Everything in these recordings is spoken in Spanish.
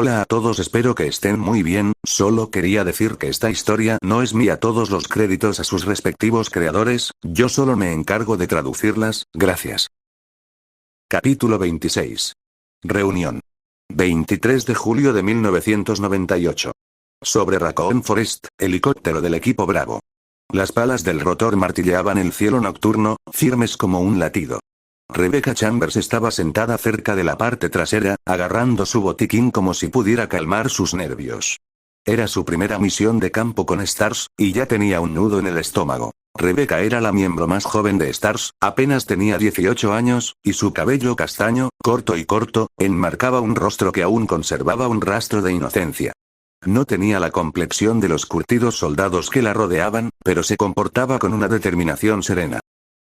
Hola a todos, espero que estén muy bien. Solo quería decir que esta historia no es mía, todos los créditos a sus respectivos creadores, yo solo me encargo de traducirlas, gracias. Capítulo 26. Reunión. 23 de julio de 1998. Sobre Raccoon Forest, helicóptero del equipo Bravo. Las palas del rotor martilleaban el cielo nocturno, firmes como un latido. Rebecca Chambers estaba sentada cerca de la parte trasera, agarrando su botiquín como si pudiera calmar sus nervios. Era su primera misión de campo con Stars, y ya tenía un nudo en el estómago. Rebecca era la miembro más joven de Stars, apenas tenía 18 años, y su cabello castaño, corto, enmarcaba un rostro que aún conservaba un rastro de inocencia. No tenía la complexión de los curtidos soldados que la rodeaban, pero se comportaba con una determinación serena.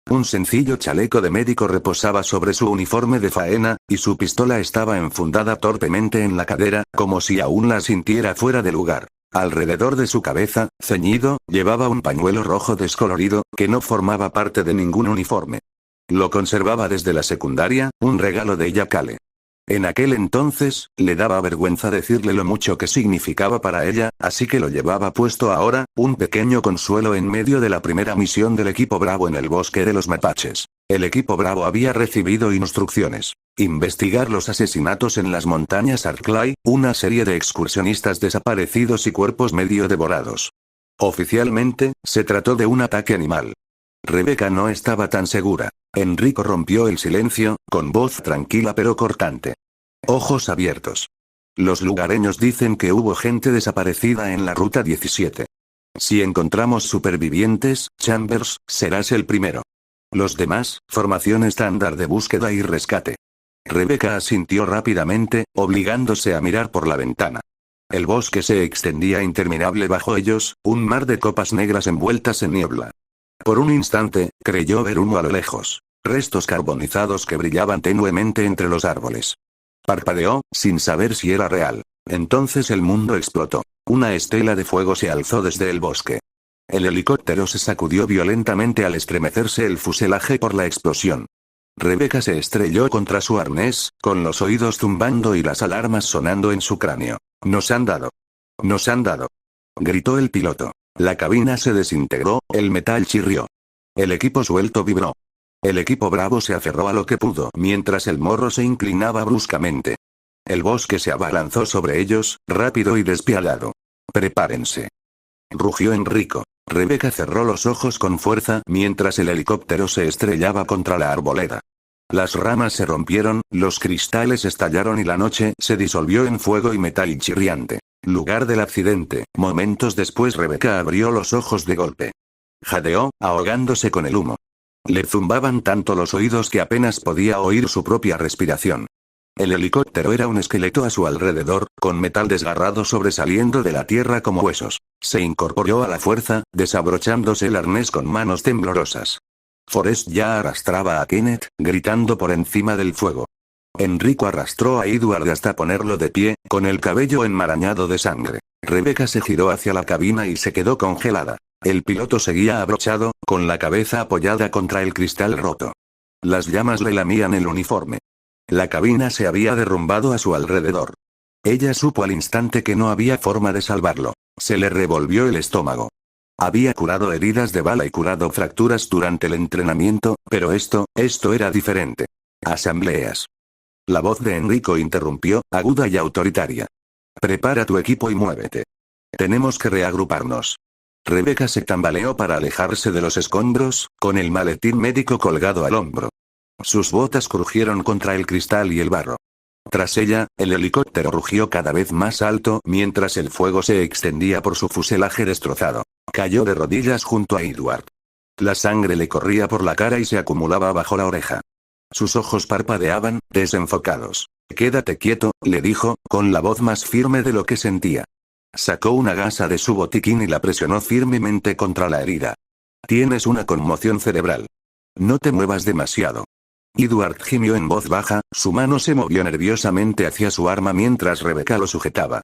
Un sencillo chaleco de médico reposaba sobre su uniforme de faena, y su pistola estaba enfundada torpemente en la cadera, como si aún la sintiera fuera de lugar. Alrededor de su cabeza, ceñido, llevaba un pañuelo rojo descolorido, que no formaba parte de ningún uniforme. Lo conservaba desde la secundaria, un regalo de Yakale. En aquel entonces, le daba vergüenza decirle lo mucho que significaba para ella, así que lo llevaba puesto ahora, un pequeño consuelo en medio de la primera misión del equipo Bravo en el bosque de los mapaches. El equipo Bravo había recibido instrucciones. Investigar los asesinatos en las montañas Arklay, una serie de excursionistas desaparecidos y cuerpos medio devorados. Oficialmente, se trató de un ataque animal. Rebecca no estaba tan segura. Enrico rompió el silencio, con voz tranquila pero cortante. Ojos abiertos. Los lugareños dicen que hubo gente desaparecida en la ruta 17. Si encontramos supervivientes, Chambers, serás el primero. Los demás, formación estándar de búsqueda y rescate. Rebecca asintió rápidamente, obligándose a mirar por la ventana. El bosque se extendía interminable bajo ellos, un mar de copas negras envueltas en niebla. Por un instante, creyó ver humo a lo lejos. Restos carbonizados que brillaban tenuemente entre los árboles. Parpadeó, sin saber si era real. Entonces el mundo explotó. Una estela de fuego se alzó desde el bosque. El helicóptero se sacudió violentamente al estremecerse el fuselaje por la explosión. Rebecca se estrelló contra su arnés, con los oídos zumbando y las alarmas sonando en su cráneo. «Nos han dado. Nos han dado», gritó el piloto. La cabina se desintegró, el metal chirrió. El equipo suelto vibró. El equipo Bravo se aferró a lo que pudo mientras el morro se inclinaba bruscamente. El bosque se abalanzó sobre ellos, rápido y despiadado. «Prepárense», rugió Enrico. Rebecca cerró los ojos con fuerza mientras el helicóptero se estrellaba contra la arboleda. Las ramas se rompieron, los cristales estallaron y la noche se disolvió en fuego y metal chirriante. Lugar del accidente. Momentos después Rebecca abrió los ojos de golpe. Jadeó, ahogándose con el humo. Le zumbaban tanto los oídos que apenas podía oír su propia respiración. El helicóptero era un esqueleto a su alrededor, con metal desgarrado sobresaliendo de la tierra como huesos. Se incorporó a la fuerza, desabrochándose el arnés con manos temblorosas. Forrest ya arrastraba a Kenneth, gritando por encima del fuego. Enrico arrastró a Edward hasta ponerlo de pie, con el cabello enmarañado de sangre. Rebecca se giró hacia la cabina y se quedó congelada. El piloto seguía abrochado, con la cabeza apoyada contra el cristal roto. Las llamas le lamían el uniforme. La cabina se había derrumbado a su alrededor. Ella supo al instante que no había forma de salvarlo. Se le revolvió el estómago. Había curado heridas de bala y curado fracturas durante el entrenamiento, pero esto era diferente. Asambleas. La voz de Enrico interrumpió, aguda y autoritaria. «Prepara tu equipo y muévete. Tenemos que reagruparnos». Rebecca se tambaleó para alejarse de los escombros, con el maletín médico colgado al hombro. Sus botas crujieron contra el cristal y el barro. Tras ella, el helicóptero rugió cada vez más alto mientras el fuego se extendía por su fuselaje destrozado. Cayó de rodillas junto a Edward. La sangre le corría por la cara y se acumulaba bajo la oreja. Sus ojos parpadeaban, desenfocados. «Quédate quieto», le dijo, con la voz más firme de lo que sentía. Sacó una gasa de su botiquín y la presionó firmemente contra la herida. «Tienes una conmoción cerebral. No te muevas demasiado». Edward gimió en voz baja, su mano se movió nerviosamente hacia su arma mientras Rebecca lo sujetaba.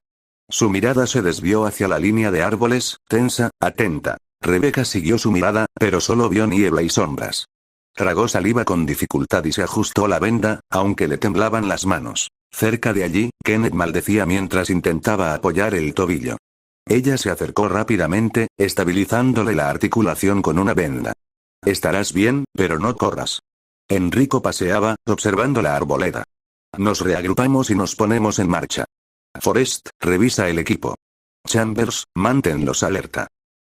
Su mirada se desvió hacia la línea de árboles, tensa, atenta. Rebecca siguió su mirada, pero solo vio niebla y sombras. Tragó saliva con dificultad y se ajustó la venda, aunque le temblaban las manos. Cerca de allí, Kenneth maldecía mientras intentaba apoyar el tobillo. Ella se acercó rápidamente, estabilizándole la articulación con una venda. Estarás bien, pero no corras. Enrico paseaba, observando la arboleda. Nos reagrupamos y nos ponemos en marcha. Forrest, revisa el equipo. Chambers, manténlos alerta.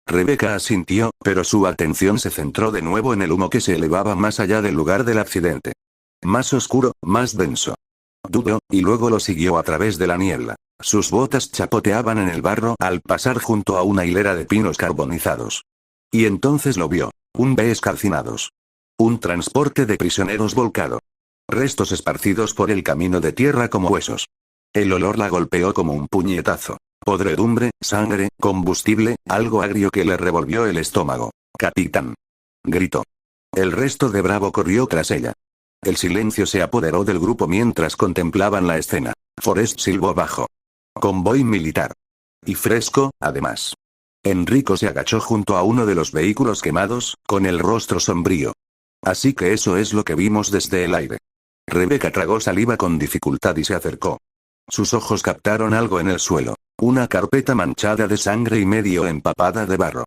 Rebecca asintió, pero su atención se centró de nuevo en el humo que se elevaba más allá del lugar del accidente. Más oscuro, más denso. Dudó, y luego lo siguió a través de la niebla. Sus botas chapoteaban en el barro al pasar junto a una hilera de pinos carbonizados. Y entonces lo vio. Un B calcinados. Un transporte de prisioneros volcado. Restos esparcidos por el camino de tierra como huesos. El olor la golpeó como un puñetazo. Podredumbre, sangre, combustible, algo agrio que le revolvió el estómago. «Capitán», gritó. El resto de Bravo corrió tras ella. El silencio se apoderó del grupo mientras contemplaban la escena. Forrest silbó bajo. Convoy militar. Y fresco, además. Enrico se agachó junto a uno de los vehículos quemados, con el rostro sombrío. Así que eso es lo que vimos desde el aire. Rebecca tragó saliva con dificultad y se acercó. Sus ojos captaron algo en el suelo. Una carpeta manchada de sangre y medio empapada de barro.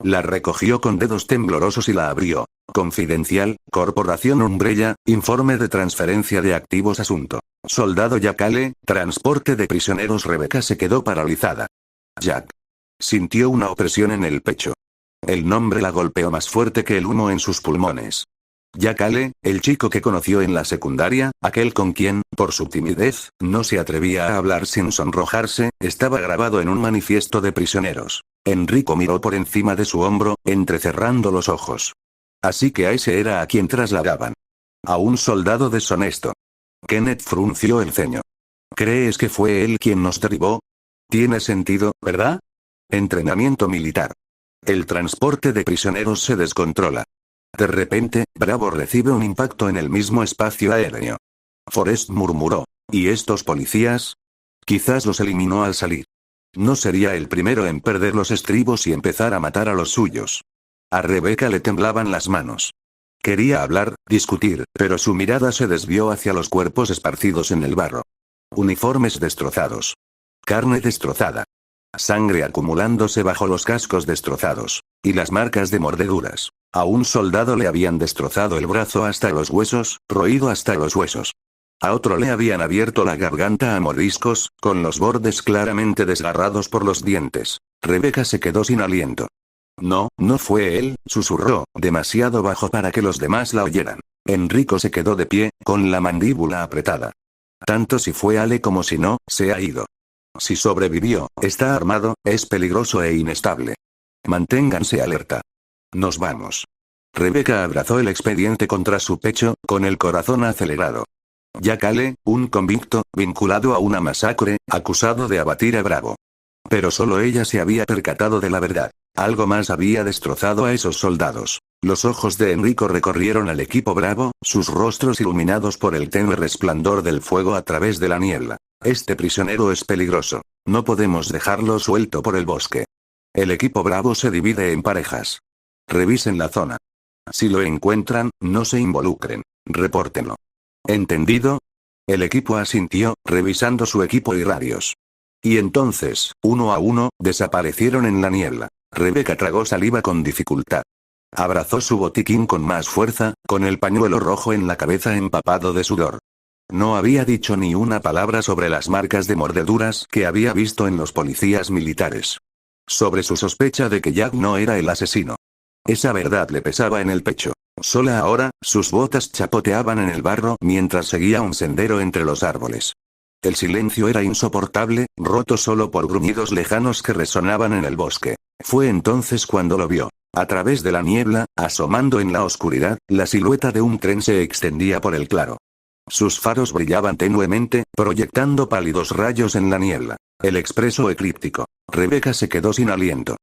La recogió con dedos temblorosos y la abrió. Confidencial, Corporación Umbrella, informe de transferencia de activos asunto. Soldado Yakale, transporte de prisioneros. Rebecca se quedó paralizada. Jack. Sintió una opresión en el pecho. El nombre la golpeó más fuerte que el humo en sus pulmones. Yakale, el chico que conoció en la secundaria, aquel con quien, por su timidez, no se atrevía a hablar sin sonrojarse, estaba grabado en un manifiesto de prisioneros. Enrico miró por encima de su hombro, entrecerrando los ojos. Así que a ese era a quien trasladaban. A un soldado deshonesto. Kenneth frunció el ceño. ¿Crees que fue él quien nos derribó? Tiene sentido, ¿verdad? Entrenamiento militar. El transporte de prisioneros se descontrola. De repente, Bravo recibe un impacto en el mismo espacio aéreo. Forrest murmuró. ¿Y estos policías? Quizás los eliminó al salir. No sería el primero en perder los estribos y empezar a matar a los suyos. A Rebecca le temblaban las manos. Quería hablar, discutir, pero su mirada se desvió hacia los cuerpos esparcidos en el barro. Uniformes destrozados. Carne destrozada. Sangre acumulándose bajo los cascos destrozados. Y las marcas de mordeduras. A un soldado le habían destrozado el brazo hasta los huesos, roído hasta los huesos. A otro le habían abierto la garganta a mordiscos, con los bordes claramente desgarrados por los dientes. Rebecca se quedó sin aliento. No, no fue él, susurró, demasiado bajo para que los demás la oyeran. Enrico se quedó de pie, con la mandíbula apretada. Tanto si fue Ale como si no, se ha ido. Si sobrevivió, está armado, es peligroso e inestable. Manténganse alerta. Nos vamos. Rebecca abrazó el expediente contra su pecho, con el corazón acelerado. Yakale, un convicto, vinculado a una masacre, acusado de abatir a Bravo. Pero solo ella se había percatado de la verdad. Algo más había destrozado a esos soldados. Los ojos de Enrico recorrieron al equipo Bravo, sus rostros iluminados por el tenue resplandor del fuego a través de la niebla. Este prisionero es peligroso. No podemos dejarlo suelto por el bosque. El equipo Bravo se divide en parejas. Revisen la zona. Si lo encuentran, no se involucren. Repórtenlo. ¿Entendido? El equipo asintió, revisando su equipo y radios. Y entonces, uno a uno, desaparecieron en la niebla. Rebecca tragó saliva con dificultad. Abrazó su botiquín con más fuerza, con el pañuelo rojo en la cabeza empapado de sudor. No había dicho ni una palabra sobre las marcas de mordeduras que había visto en los policías militares. Sobre su sospecha de que Jack no era el asesino. Esa verdad le pesaba en el pecho. Sola ahora, sus botas chapoteaban en el barro mientras seguía un sendero entre los árboles. El silencio era insoportable, roto solo por gruñidos lejanos que resonaban en el bosque. Fue entonces cuando lo vio. A través de la niebla, asomando en la oscuridad, la silueta de un tren se extendía por el claro. Sus faros brillaban tenuemente, proyectando pálidos rayos en la niebla. El expreso eclíptico. Rebecca se quedó sin aliento.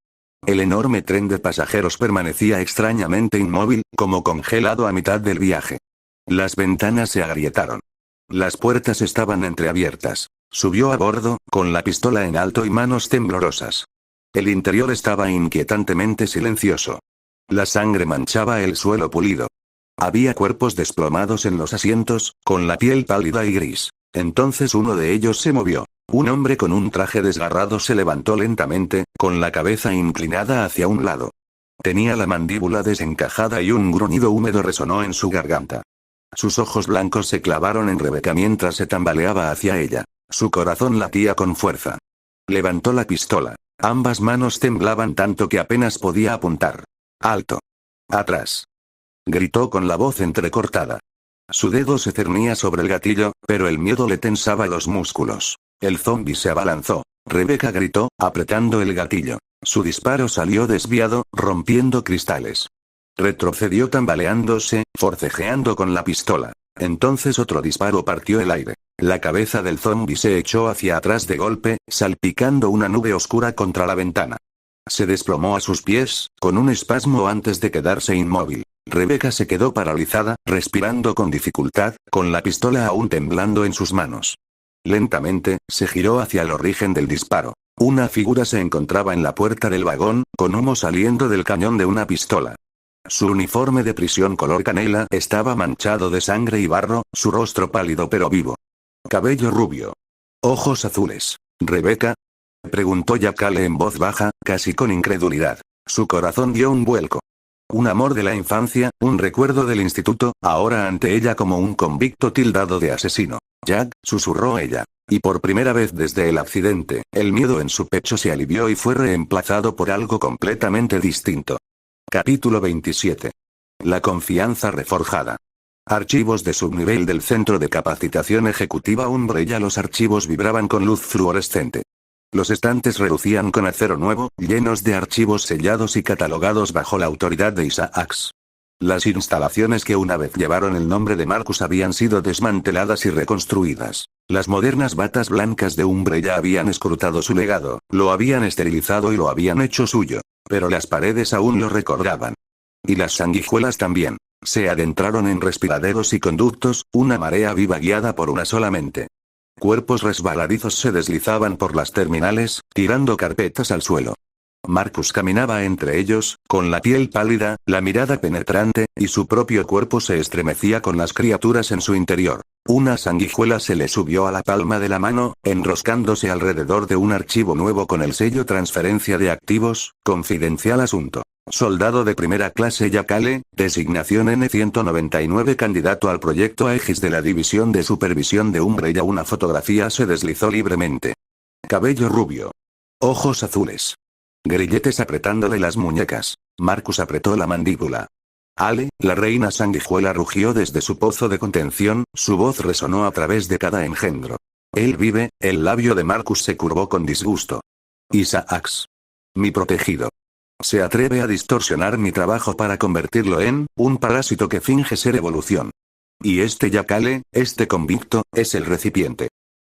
El enorme tren de pasajeros permanecía extrañamente inmóvil, como congelado a mitad del viaje. Las ventanas se agrietaron. Las puertas estaban entreabiertas. Subió a bordo, con la pistola en alto y manos temblorosas. El interior estaba inquietantemente silencioso. La sangre manchaba el suelo pulido. Había cuerpos desplomados en los asientos, con la piel pálida y gris. Entonces uno de ellos se movió. Un hombre con un traje desgarrado se levantó lentamente, con la cabeza inclinada hacia un lado. Tenía la mandíbula desencajada y un gruñido húmedo resonó en su garganta. Sus ojos blancos se clavaron en Rebeca mientras se tambaleaba hacia ella. Su corazón latía con fuerza. Levantó la pistola. Ambas manos temblaban tanto que apenas podía apuntar. ¡Alto! ¡Atrás! Gritó con la voz entrecortada. Su dedo se cernía sobre el gatillo, pero el miedo le tensaba los músculos. El zombi se abalanzó. Rebeca gritó, apretando el gatillo. Su disparo salió desviado, rompiendo cristales. Retrocedió tambaleándose, forcejeando con la pistola. Entonces otro disparo partió el aire. La cabeza del zombi se echó hacia atrás de golpe, salpicando una nube oscura contra la ventana. Se desplomó a sus pies, con un espasmo antes de quedarse inmóvil. Rebeca se quedó paralizada, respirando con dificultad, con la pistola aún temblando en sus manos. Lentamente, se giró hacia el origen del disparo. Una figura se encontraba en la puerta del vagón, con humo saliendo del cañón de una pistola. Su uniforme de prisión color canela estaba manchado de sangre y barro, su rostro pálido pero vivo. Cabello rubio. Ojos azules. ¿Rebeca? Preguntó Yakale en voz baja, casi con incredulidad. Su corazón dio un vuelco. Un amor de la infancia, un recuerdo del instituto, ahora ante ella como un convicto tildado de asesino. Jack, susurró ella. Y por primera vez desde el accidente, el miedo en su pecho se alivió y fue reemplazado por algo completamente distinto. Capítulo 27. La confianza reforjada. Archivos de subnivel del Centro de Capacitación Ejecutiva Umbrella. Los archivos vibraban con luz fluorescente. Los estantes relucían con acero nuevo, llenos de archivos sellados y catalogados bajo la autoridad de Isaacs. Las instalaciones que una vez llevaron el nombre de Marcus habían sido desmanteladas y reconstruidas. Las modernas batas blancas de Umbrella habían escrutado su legado, lo habían esterilizado y lo habían hecho suyo. Pero las paredes aún lo recordaban. Y las sanguijuelas también. Se adentraron en respiraderos y conductos, una marea viva guiada por una sola mente. Cuerpos resbaladizos se deslizaban por las terminales, tirando carpetas al suelo. Marcus caminaba entre ellos, con la piel pálida, la mirada penetrante, y su propio cuerpo se estremecía con las criaturas en su interior. Una sanguijuela se le subió a la palma de la mano, enroscándose alrededor de un archivo nuevo con el sello Transferencia de Activos, Confidencial Asunto. Soldado de primera clase Yakale, designación N199, candidato al proyecto Aegis de la División de Supervisión de Umbrella. Una fotografía se deslizó libremente. Cabello rubio. Ojos azules. Grilletes apretándole las muñecas. Marcus apretó la mandíbula. Ale, la reina sanguijuela, rugió desde su pozo de contención, su voz resonó a través de cada engendro. Él vive. El labio de Marcus se curvó con disgusto. Isaacs. Mi protegido. Se atreve a distorsionar mi trabajo para convertirlo en un parásito que finge ser evolución. Y este Yakale, este convicto, es el recipiente.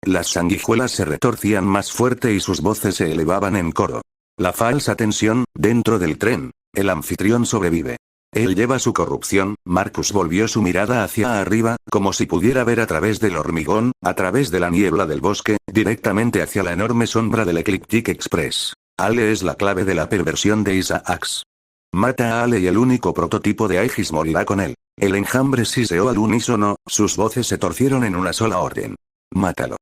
Las sanguijuelas se retorcían más fuerte y sus voces se elevaban en coro. La falsa tensión, dentro del tren. El anfitrión sobrevive. Él lleva su corrupción. Marcus volvió su mirada hacia arriba, como si pudiera ver a través del hormigón, a través de la niebla del bosque, directamente hacia la enorme sombra del Ecliptic Express. Ale es la clave de la perversión de Isaacs. Mata a Ale y el único prototipo de Aegis morirá con él. El enjambre siseó al unísono, sus voces se torcieron en una sola orden. Mátalo.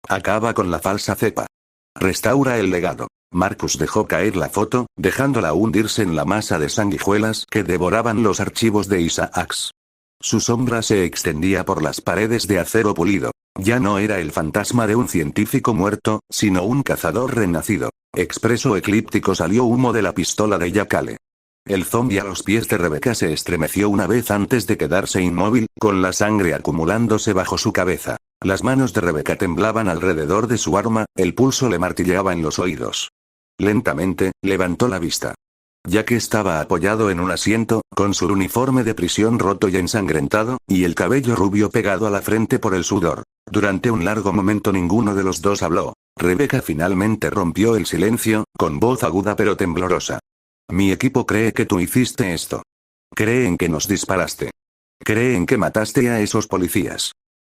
Acaba con la falsa cepa. Restaura el legado. Marcus dejó caer la foto, dejándola hundirse en la masa de sanguijuelas que devoraban los archivos de Isaacs. Su sombra se extendía por las paredes de acero pulido. Ya no era el fantasma de un científico muerto, sino un cazador renacido. Expreso eclíptico salió humo de la pistola de Yakale. El zombi a los pies de Rebeca se estremeció una vez antes de quedarse inmóvil, con la sangre acumulándose bajo su cabeza. Las manos de Rebeca temblaban alrededor de su arma, el pulso le martilleaba en los oídos. Lentamente, levantó la vista. Ya que estaba apoyado en un asiento, con su uniforme de prisión roto y ensangrentado, y el cabello rubio pegado a la frente por el sudor. Durante un largo momento ninguno de los dos habló. Rebeca finalmente rompió el silencio, con voz aguda pero temblorosa. Mi equipo cree que tú hiciste esto. Creen que nos disparaste. Creen que mataste a esos policías.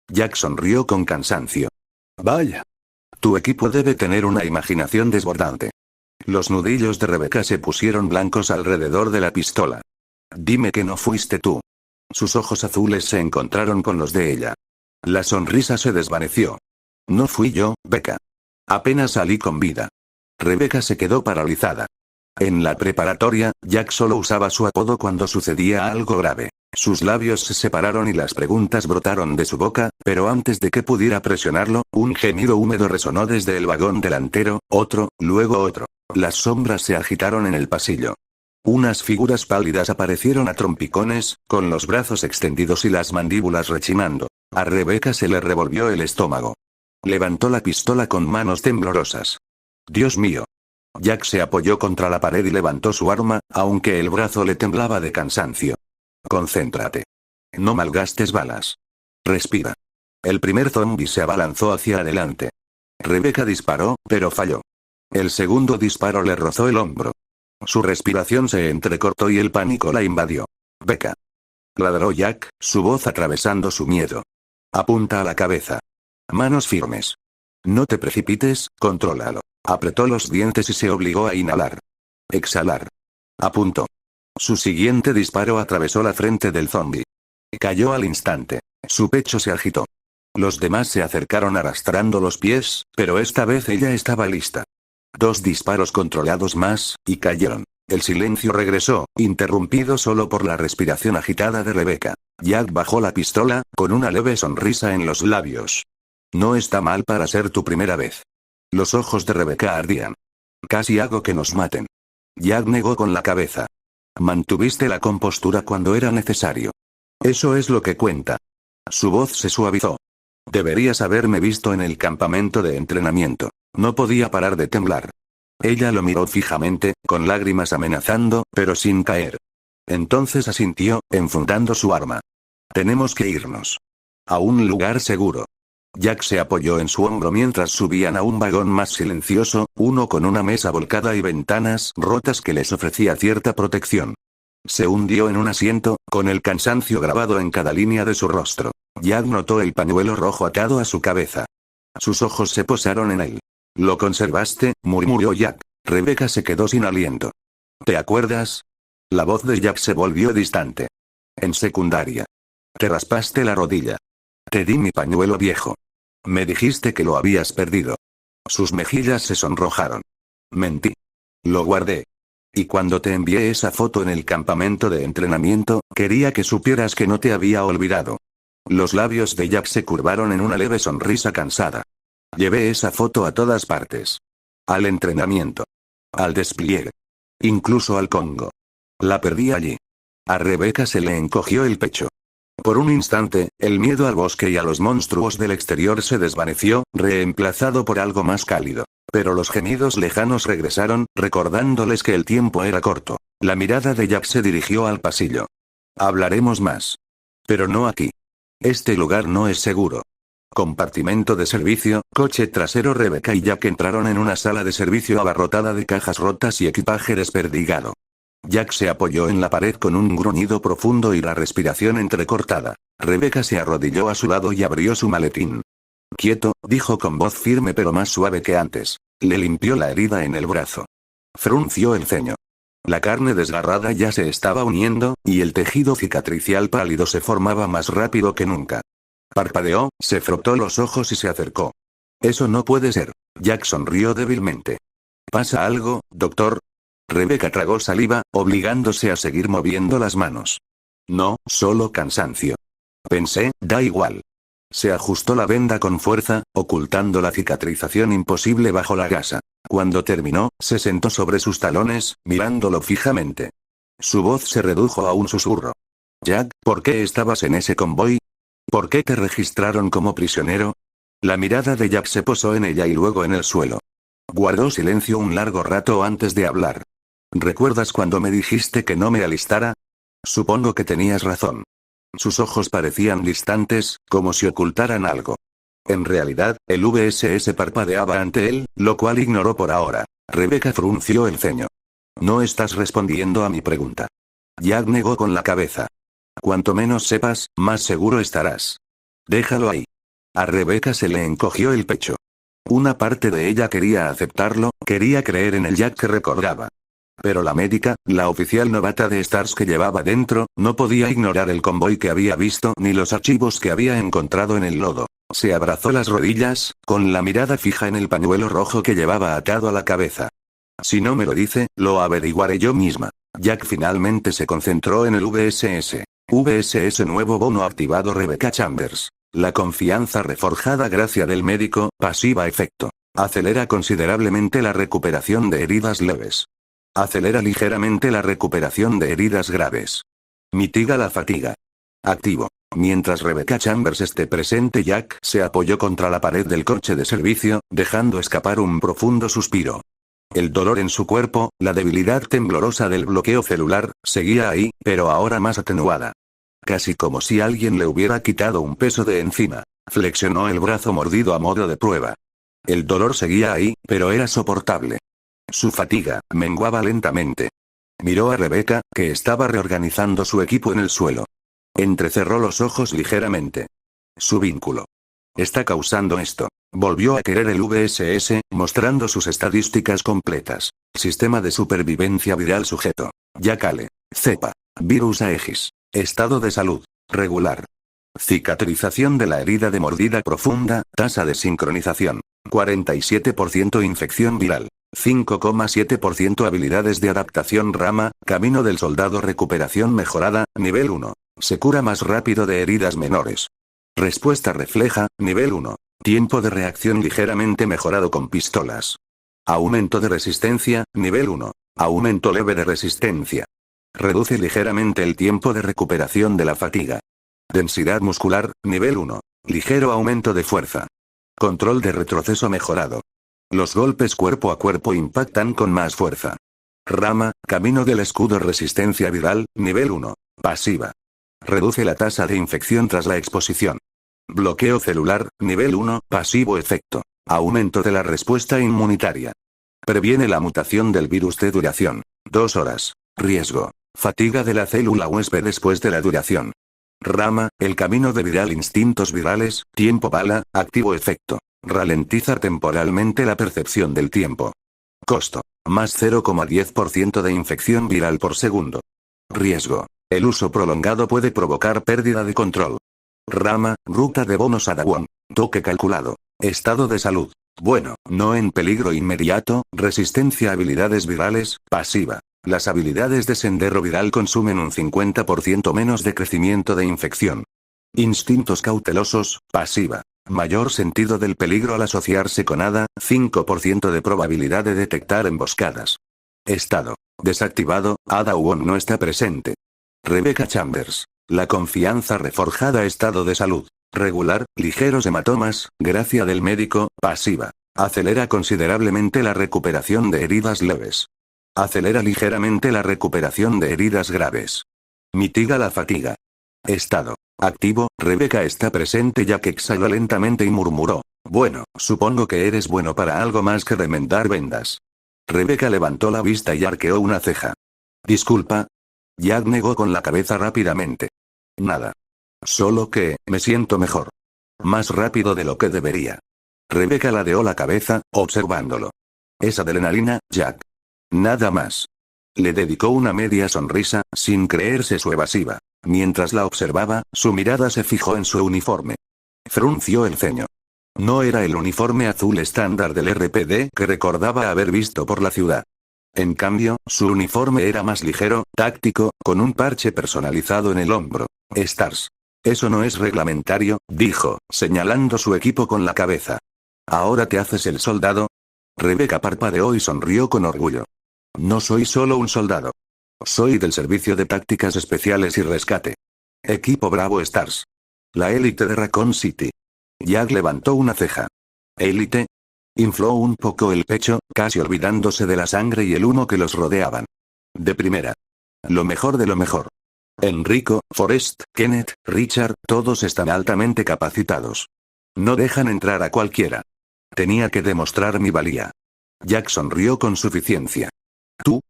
Jack sonrió con cansancio. Vaya. Tu equipo debe tener una imaginación desbordante. Los nudillos de Rebeca se pusieron blancos alrededor de la pistola. Dime que no fuiste tú. Sus ojos azules se encontraron con los de ella. La sonrisa se desvaneció. No fui yo, Becca. Apenas salí con vida. Rebecca se quedó paralizada. En la preparatoria, Jack solo usaba su apodo cuando sucedía algo grave. Sus labios se separaron y las preguntas brotaron de su boca, pero antes de que pudiera presionarlo, un gemido húmedo resonó desde el vagón delantero, otro, luego otro. Las sombras se agitaron en el pasillo. Unas figuras pálidas aparecieron a trompicones, con los brazos extendidos y las mandíbulas rechinando. A Rebecca se le revolvió el estómago. Levantó la pistola con manos temblorosas. Dios mío. Jack se apoyó contra la pared y levantó su arma, aunque el brazo le temblaba de cansancio. Concéntrate. No malgastes balas. Respira. El primer zombi se abalanzó hacia adelante. Rebecca disparó, pero falló. El segundo disparo le rozó el hombro. Su respiración se entrecortó y el pánico la invadió. Becca. Ladró Jack, su voz atravesando su miedo. Apunta a la cabeza. Manos firmes. No te precipites, contrólalo. Apretó los dientes y se obligó a inhalar. Exhalar. Apuntó. Su siguiente disparo atravesó la frente del zombi. Cayó al instante. Su pecho se agitó. Los demás se acercaron arrastrando los pies, pero esta vez ella estaba lista. 2 disparos controlados más, y cayeron. El silencio regresó, interrumpido solo por la respiración agitada de Rebecca. Jack bajó la pistola, con una leve sonrisa en los labios. No está mal para ser tu primera vez. Los ojos de Rebecca ardían. Casi hago que nos maten. Jack negó con la cabeza. Mantuviste la compostura cuando era necesario. Eso es lo que cuenta. Su voz se suavizó. Deberías haberme visto en el campamento de entrenamiento. No podía parar de temblar. Ella lo miró fijamente, con lágrimas amenazando, pero sin caer. Entonces asintió, enfundando su arma. Tenemos que irnos. A un lugar seguro. Jack se apoyó en su hombro mientras subían a un vagón más silencioso, uno con una mesa volcada y ventanas rotas que les ofrecía cierta protección. Se hundió en un asiento, con el cansancio grabado en cada línea de su rostro. Jack notó el pañuelo rojo atado a su cabeza. Sus ojos se posaron en él. «¿Lo conservaste?», murmuró Jack. Rebecca se quedó sin aliento. «¿Te acuerdas?». La voz de Jack se volvió distante. «En secundaria. Te raspaste la rodilla. Te di mi pañuelo viejo. Me dijiste que lo habías perdido». Sus mejillas se sonrojaron. «Mentí. Lo guardé. Y cuando te envié esa foto en el campamento de entrenamiento, quería que supieras que no te había olvidado». Los labios de Jack se curvaron en una leve sonrisa cansada. «Llevé esa foto a todas partes. Al entrenamiento. Al despliegue. Incluso al Congo. La perdí allí». A Rebecca se le encogió el pecho. Por un instante, el miedo al bosque y a los monstruos del exterior se desvaneció, reemplazado por algo más cálido. Pero los gemidos lejanos regresaron, recordándoles que el tiempo era corto. La mirada de Jack se dirigió al pasillo. «Hablaremos más. Pero no aquí. Este lugar no es seguro». Compartimento de servicio, coche trasero. Rebecca y Jack entraron en una sala de servicio abarrotada de cajas rotas y equipaje desperdigado. Jack se apoyó en la pared con un gruñido profundo y la respiración entrecortada. Rebecca se arrodilló a su lado y abrió su maletín. «Quieto», dijo con voz firme pero más suave que antes. Le limpió la herida en el brazo. Frunció el ceño. La carne desgarrada ya se estaba uniendo, y el tejido cicatricial pálido se formaba más rápido que nunca. Parpadeó, se frotó los ojos y se acercó. «Eso no puede ser». Jack sonrió débilmente. «¿Pasa algo, doctor?». Rebecca tragó saliva, obligándose a seguir moviendo las manos. «No, solo cansancio». Pensé, da igual. Se ajustó la venda con fuerza, ocultando la cicatrización imposible bajo la gasa. Cuando terminó, se sentó sobre sus talones, mirándolo fijamente. Su voz se redujo a un susurro. «Jack, ¿por qué estabas en ese convoy? ¿Por qué te registraron como prisionero?». La mirada de Jack se posó en ella y luego en el suelo. Guardó silencio un largo rato antes de hablar. «¿Recuerdas cuando me dijiste que no me alistara? Supongo que tenías razón». Sus ojos parecían distantes, como si ocultaran algo. En realidad, el VSS parpadeaba ante él, lo cual ignoró por ahora. Rebecca frunció el ceño. «No estás respondiendo a mi pregunta». Jack negó con la cabeza. «Cuanto menos sepas, más seguro estarás». «Déjalo ahí». A Rebecca se le encogió el pecho. Una parte de ella quería aceptarlo, quería creer en el Jack que recordaba. Pero la médica, la oficial novata de Stars que llevaba dentro, no podía ignorar el convoy que había visto ni los archivos que había encontrado en el lodo. Se abrazó las rodillas, con la mirada fija en el pañuelo rojo que llevaba atado a la cabeza. Si no me lo dice, lo averiguaré yo misma. Jack finalmente se concentró en el VSS. VSS nuevo bono activado Rebecca Chambers. La confianza reforjada gracia del médico, pasiva efecto. Acelera considerablemente la recuperación de heridas leves. Acelera ligeramente la recuperación de heridas graves. Mitiga la fatiga. Activo. Mientras Rebecca Chambers esté presente, Jack se apoyó contra la pared del coche de servicio, dejando escapar un profundo suspiro. El dolor en su cuerpo, la debilidad temblorosa del bloqueo celular, seguía ahí, pero ahora más atenuada. Casi como si alguien le hubiera quitado un peso de encima. Flexionó el brazo mordido a modo de prueba. El dolor seguía ahí, pero era soportable. Su fatiga menguaba lentamente. Miró a Rebecca, que estaba reorganizando su equipo en el suelo. Entrecerró los ojos ligeramente. Su vínculo. Está causando esto. Volvió a querer el VSS, mostrando sus estadísticas completas. Sistema de supervivencia viral sujeto. Yacale. Cepa. Virus Aegis. Estado de salud. Regular. Cicatrización de la herida de mordida profunda, tasa de sincronización. 47% infección viral. 5,7% habilidades de adaptación rama, camino del soldado recuperación mejorada, nivel 1. Se cura más rápido de heridas menores. Respuesta refleja, nivel 1. Tiempo de reacción ligeramente mejorado con pistolas. Aumento de resistencia, nivel 1. Aumento leve de resistencia. Reduce ligeramente el tiempo de recuperación de la fatiga. Densidad muscular, nivel 1. Ligero aumento de fuerza. Control de retroceso mejorado. Los golpes cuerpo a cuerpo impactan con más fuerza. Rama, camino del escudo resistencia viral, nivel 1. Pasiva. Reduce la tasa de infección tras la exposición. Bloqueo celular, nivel 1, pasivo efecto. Aumento de la respuesta inmunitaria. Previene la mutación del virus de duración. 2 horas. Riesgo. Fatiga de la célula huésped después de la duración. Rama, el camino de viral instintos virales, tiempo bala, activo efecto. Ralentiza temporalmente la percepción del tiempo. Costo. Más 0,10% de infección viral por segundo. Riesgo. El uso prolongado puede provocar pérdida de control. Rama, ruta de bonos a Daewon. Toque calculado. Estado de salud. Bueno, no en peligro inmediato, resistencia a habilidades virales, pasiva. Las habilidades de sendero viral consumen un 50% menos de crecimiento de infección. Instintos cautelosos, pasiva. Mayor sentido del peligro al asociarse con ADA, 5% de probabilidad de detectar emboscadas. Estado. Desactivado, ADA Won no está presente. Rebecca Chambers. La confianza reforjada estado de salud. Regular, ligeros hematomas, gracia del médico, pasiva. Acelera considerablemente la recuperación de heridas leves. Acelera ligeramente la recuperación de heridas graves. Mitiga la fatiga. Estado. Activo, Rebecca está presente ya que exhala lentamente y murmuró. Bueno, supongo que eres bueno para algo más que remendar vendas. Rebecca levantó la vista y arqueó una ceja. Disculpa. Jack negó con la cabeza rápidamente. Nada. Solo que, me siento mejor. Más rápido de lo que debería. Rebecca ladeó la cabeza, observándolo. Es adrenalina, Jack. Nada más. Le dedicó una media sonrisa, sin creerse su evasiva. Mientras la observaba, su mirada se fijó en su uniforme. Frunció el ceño. No era el uniforme azul estándar del RPD que recordaba haber visto por la ciudad. En cambio, su uniforme era más ligero, táctico, con un parche personalizado en el hombro. Stars. Eso no es reglamentario, dijo, señalando su equipo con la cabeza. ¿Ahora te haces el soldado? Rebecca parpadeó y sonrió con orgullo. No soy solo un soldado. Soy del Servicio de Tácticas Especiales y Rescate. Equipo Bravo Stars. La élite de Raccoon City. Jack levantó una ceja. ¿Élite? Infló un poco el pecho, casi olvidándose de la sangre y el humo que los rodeaban. De primera. Lo mejor de lo mejor. Enrico, Forrest, Kenneth, Richard, todos están altamente capacitados. No dejan entrar a cualquiera. Tenía que demostrar mi valía. Jack sonrió con suficiencia. ¿Tú?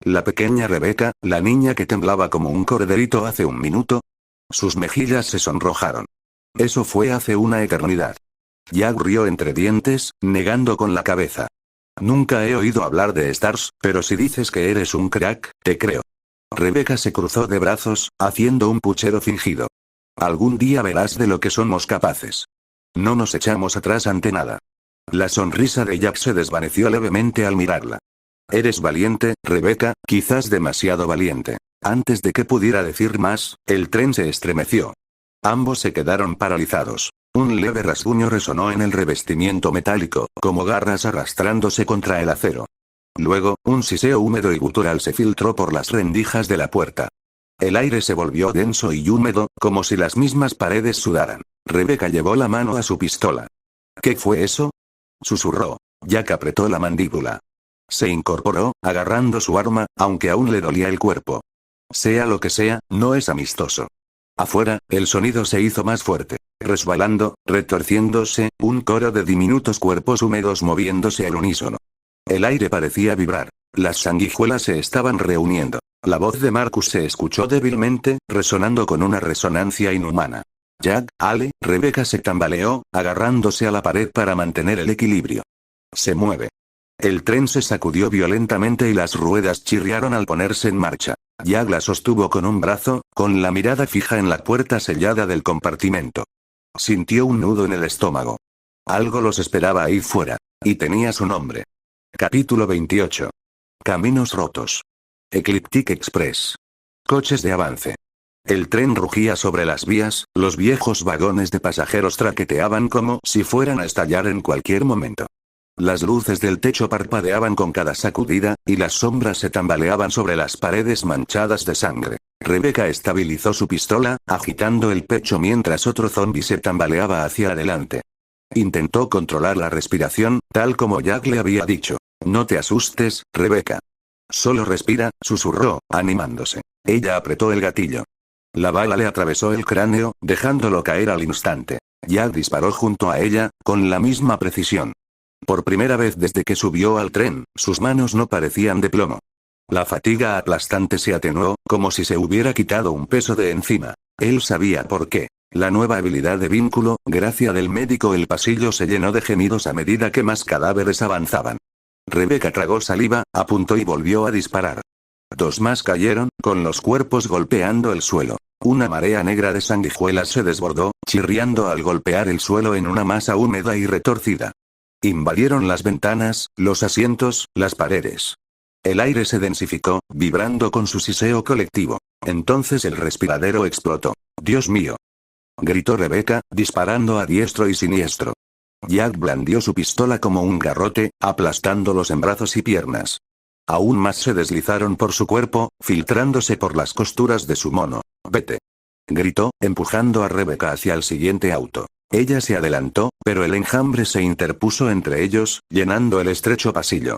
La pequeña Rebecca, la niña que temblaba como un corderito hace un minuto. Sus mejillas se sonrojaron. Eso fue hace una eternidad. Jack rió entre dientes, negando con la cabeza. Nunca he oído hablar de Stars, pero si dices que eres un crack, te creo. Rebecca se cruzó de brazos, haciendo un puchero fingido. Algún día verás de lo que somos capaces. No nos echamos atrás ante nada. La sonrisa de Jack se desvaneció levemente al mirarla. Eres valiente, Rebecca, quizás demasiado valiente. Antes de que pudiera decir más, el tren se estremeció. Ambos se quedaron paralizados. Un leve rasguño resonó en el revestimiento metálico, como garras arrastrándose contra el acero. Luego, un siseo húmedo y gutural se filtró por las rendijas de la puerta. El aire se volvió denso y húmedo, como si las mismas paredes sudaran. Rebecca llevó la mano a su pistola. ¿Qué fue eso?, susurró. Jack apretó la mandíbula. Se incorporó, agarrando su arma, aunque aún le dolía el cuerpo. Sea lo que sea, no es amistoso. Afuera, el sonido se hizo más fuerte. Resbalando, retorciéndose, un coro de diminutos cuerpos húmedos moviéndose al unísono. El aire parecía vibrar. Las sanguijuelas se estaban reuniendo. La voz de Marcus se escuchó débilmente, resonando con una resonancia inhumana. Jack, Ale, Rebecca se tambaleó, agarrándose a la pared para mantener el equilibrio. Se mueve. El tren se sacudió violentamente y las ruedas chirriaron al ponerse en marcha. Jack la sostuvo con un brazo, con la mirada fija en la puerta sellada del compartimento. Sintió un nudo en el estómago. Algo los esperaba ahí fuera. Y tenía su nombre. Capítulo 28. Caminos rotos. Ecliptic Express. Coches de avance. El tren rugía sobre las vías, los viejos vagones de pasajeros traqueteaban como si fueran a estallar en cualquier momento. Las luces del techo parpadeaban con cada sacudida, y las sombras se tambaleaban sobre las paredes manchadas de sangre. Rebecca estabilizó su pistola, agitando el pecho mientras otro zombi se tambaleaba hacia adelante. Intentó controlar la respiración, tal como Jack le había dicho. No te asustes, Rebecca. Solo respira, susurró, animándose. Ella apretó el gatillo. La bala le atravesó el cráneo, dejándolo caer al instante. Jack disparó junto a ella, con la misma precisión. Por primera vez desde que subió al tren, sus manos no parecían de plomo. La fatiga aplastante se atenuó, como si se hubiera quitado un peso de encima. Él sabía por qué. La nueva habilidad de vínculo, gracia del médico. El pasillo se llenó de gemidos a medida que más cadáveres avanzaban. Rebecca tragó saliva, apuntó y volvió a disparar. Dos más cayeron, con los cuerpos golpeando el suelo. Una marea negra de sanguijuelas se desbordó, chirriando al golpear el suelo en una masa húmeda y retorcida. Invadieron las ventanas, los asientos, las paredes. El aire se densificó, vibrando con su siseo colectivo. Entonces el respiradero explotó. ¡Dios mío!, gritó Rebecca, disparando a diestro y siniestro. Jack blandió su pistola como un garrote, aplastándolos en brazos y piernas. Aún más se deslizaron por su cuerpo, filtrándose por las costuras de su mono. «Vete», gritó, empujando a Rebecca hacia el siguiente auto. Ella se adelantó, pero el enjambre se interpuso entre ellos, llenando el estrecho pasillo.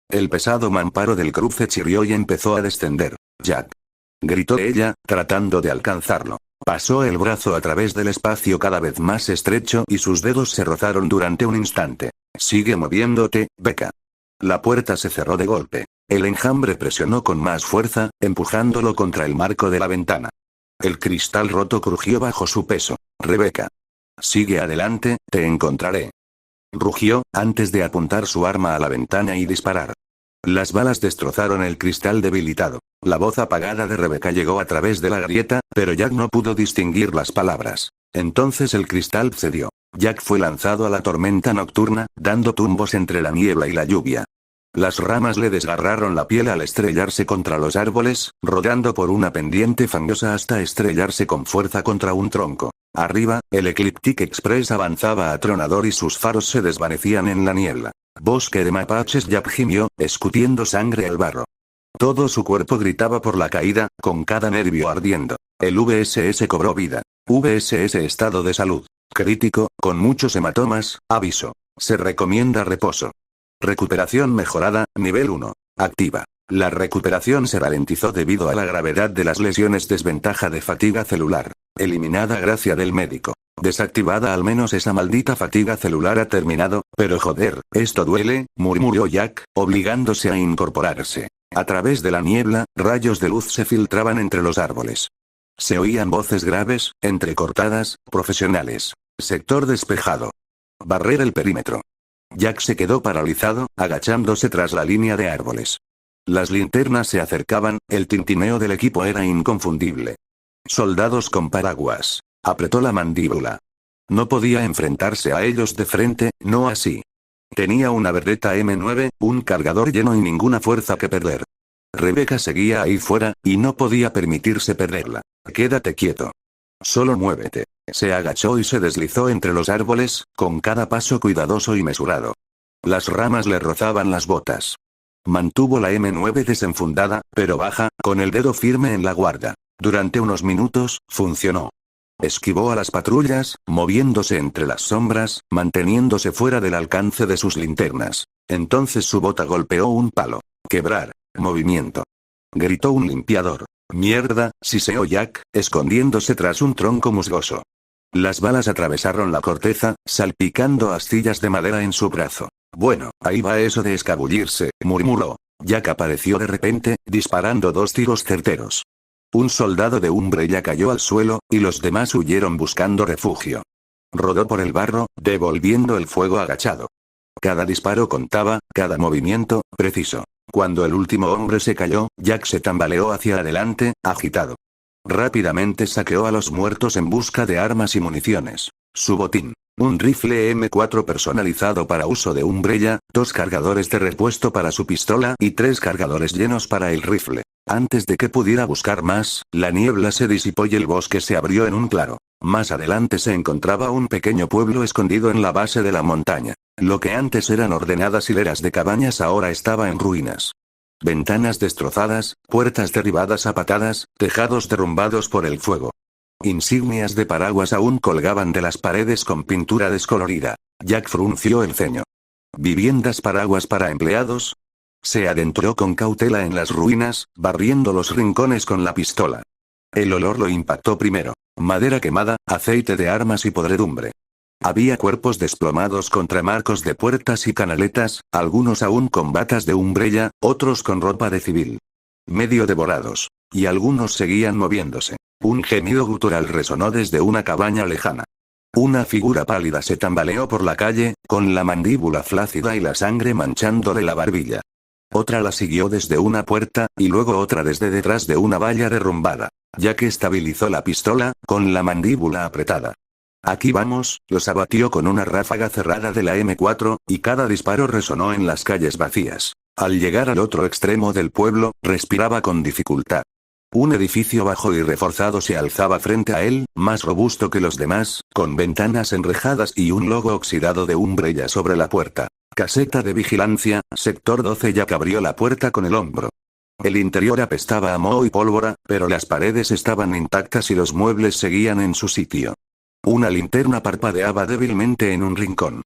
El pesado mamparo del cruce chirrió y empezó a descender. «Jack», gritó ella, tratando de alcanzarlo. Pasó el brazo a través del espacio cada vez más estrecho y sus dedos se rozaron durante un instante. «Sigue moviéndote, Becca». La puerta se cerró de golpe. El enjambre presionó con más fuerza, empujándolo contra el marco de la ventana. El cristal roto crujió bajo su peso. «Rebecca. Sigue adelante, te encontraré», rugió, antes de apuntar su arma a la ventana y disparar. Las balas destrozaron el cristal debilitado. La voz apagada de Rebecca llegó a través de la grieta, pero Jack no pudo distinguir las palabras. Entonces el cristal cedió. Jack fue lanzado a la tormenta nocturna, dando tumbos entre la niebla y la lluvia. Las ramas le desgarraron la piel al estrellarse contra los árboles, rodando por una pendiente fangosa hasta estrellarse con fuerza contra un tronco. Arriba, el Ecliptic Express avanzaba atronador y sus faros se desvanecían en la niebla. Bosque de mapaches. Jack gimió, escupiendo sangre al barro. Todo su cuerpo gritaba por la caída, con cada nervio ardiendo. El VSS cobró vida. VSS estado de salud crítico, con muchos hematomas, aviso. Se recomienda reposo. Recuperación mejorada, nivel 1. Activa. La recuperación se ralentizó debido a la gravedad de las lesiones. Desventaja de fatiga celular. Eliminada gracia del médico. Desactivada. Al menos esa maldita fatiga celular ha terminado, pero joder, esto duele, murmuró Jack, obligándose a incorporarse. A través de la niebla, rayos de luz se filtraban entre los árboles. Se oían voces graves, entrecortadas, profesionales. Sector despejado. Barrer el perímetro. Jack se quedó paralizado, agachándose tras la línea de árboles. Las linternas se acercaban, el tintineo del equipo era inconfundible. Soldados con paraguas. Apretó la mandíbula. No podía enfrentarse a ellos de frente, no así. Tenía una Beretta M9, un cargador lleno y ninguna fuerza que perder. Rebecca seguía ahí fuera, y no podía permitirse perderla. Quédate quieto. Solo muévete. Se agachó y se deslizó entre los árboles, con cada paso cuidadoso y mesurado. Las ramas le rozaban las botas. Mantuvo la M9 desenfundada, pero baja, con el dedo firme en la guarda. Durante unos minutos, funcionó. Esquivó a las patrullas, moviéndose entre las sombras, manteniéndose fuera del alcance de sus linternas. Entonces su bota golpeó un palo. Quebrar. Movimiento. Gritó un limpiador. Mierda, siseó Jack, escondiéndose tras un tronco musgoso. Las balas atravesaron la corteza, salpicando astillas de madera en su brazo. Bueno, ahí va eso de escabullirse, murmuró. Jack apareció de repente, disparando 2 tiros certeros. Un soldado de Umbrella cayó al suelo, y los demás huyeron buscando refugio. Rodó por el barro, devolviendo el fuego agachado. Cada disparo contaba, cada movimiento, preciso. Cuando el último hombre se cayó, Jack se tambaleó hacia adelante, agitado. Rápidamente saqueó a los muertos en busca de armas y municiones. Su botín. Un rifle M4 personalizado para uso de Umbrella, 2 cargadores de repuesto para su pistola y 3 cargadores llenos para el rifle. Antes de que pudiera buscar más, la niebla se disipó y el bosque se abrió en un claro. Más adelante se encontraba un pequeño pueblo escondido en la base de la montaña. Lo que antes eran ordenadas hileras de cabañas ahora estaba en ruinas. Ventanas destrozadas, puertas derribadas a patadas, tejados derrumbados por el fuego. Insignias de paraguas aún colgaban de las paredes con pintura descolorida. Jack frunció el ceño. ¿Viviendas paraguas para empleados? Se adentró con cautela en las ruinas, barriendo los rincones con la pistola. El olor lo impactó primero. Madera quemada, aceite de armas y podredumbre. Había cuerpos desplomados contra marcos de puertas y canaletas, algunos aún con batas de Umbrella, otros con ropa de civil. Medio devorados. Y algunos seguían moviéndose. Un gemido gutural resonó desde una cabaña lejana. Una figura pálida se tambaleó por la calle, con la mandíbula flácida y la sangre manchándole la barbilla. Otra la siguió desde una puerta, y luego otra desde detrás de una valla derrumbada. Jack estabilizó la pistola, con la mandíbula apretada. Aquí vamos, los abatió con una ráfaga cerrada de la M4, y cada disparo resonó en las calles vacías. Al llegar al otro extremo del pueblo, respiraba con dificultad. Un edificio bajo y reforzado se alzaba frente a él, más robusto que los demás, con ventanas enrejadas y un logo oxidado de Umbrella sobre la puerta. Caseta de vigilancia, sector 12. Jack abrió la puerta con el hombro. El interior apestaba a moho y pólvora, pero las paredes estaban intactas y los muebles seguían en su sitio. Una linterna parpadeaba débilmente en un rincón.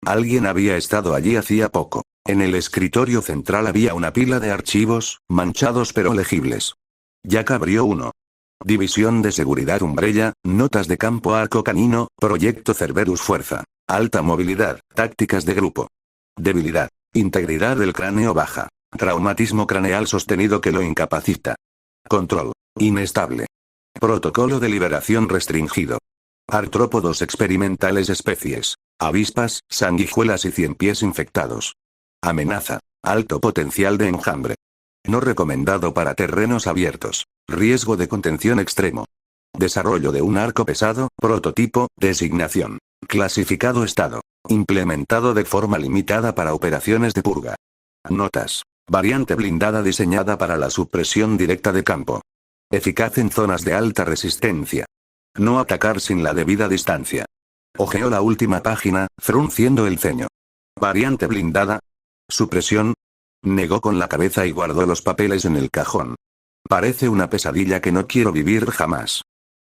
Alguien había estado allí hacía poco. En el escritorio central había una pila de archivos, manchados pero legibles. Jack abrió uno. División de Seguridad Umbrella, notas de campo Arco Canino, Proyecto Cerberus Fuerza. Alta movilidad, tácticas de grupo. Debilidad. Integridad del cráneo baja. Traumatismo craneal sostenido que lo incapacita. Control. Inestable. Protocolo de liberación restringido. Artrópodos experimentales especies. Avispas, sanguijuelas y ciempiés infectados. Amenaza. Alto potencial de enjambre. No recomendado para terrenos abiertos. Riesgo de contención extremo. Desarrollo de un arco pesado, prototipo, designación. Clasificado estado. Implementado de forma limitada para operaciones de purga. Notas. Variante blindada diseñada para la supresión directa de campo. Eficaz en zonas de alta resistencia. No atacar sin la debida distancia. Ojeó la última página, frunciendo el ceño. Variante blindada. Supresión. Negó con la cabeza y guardó los papeles en el cajón. Parece una pesadilla que no quiero vivir jamás.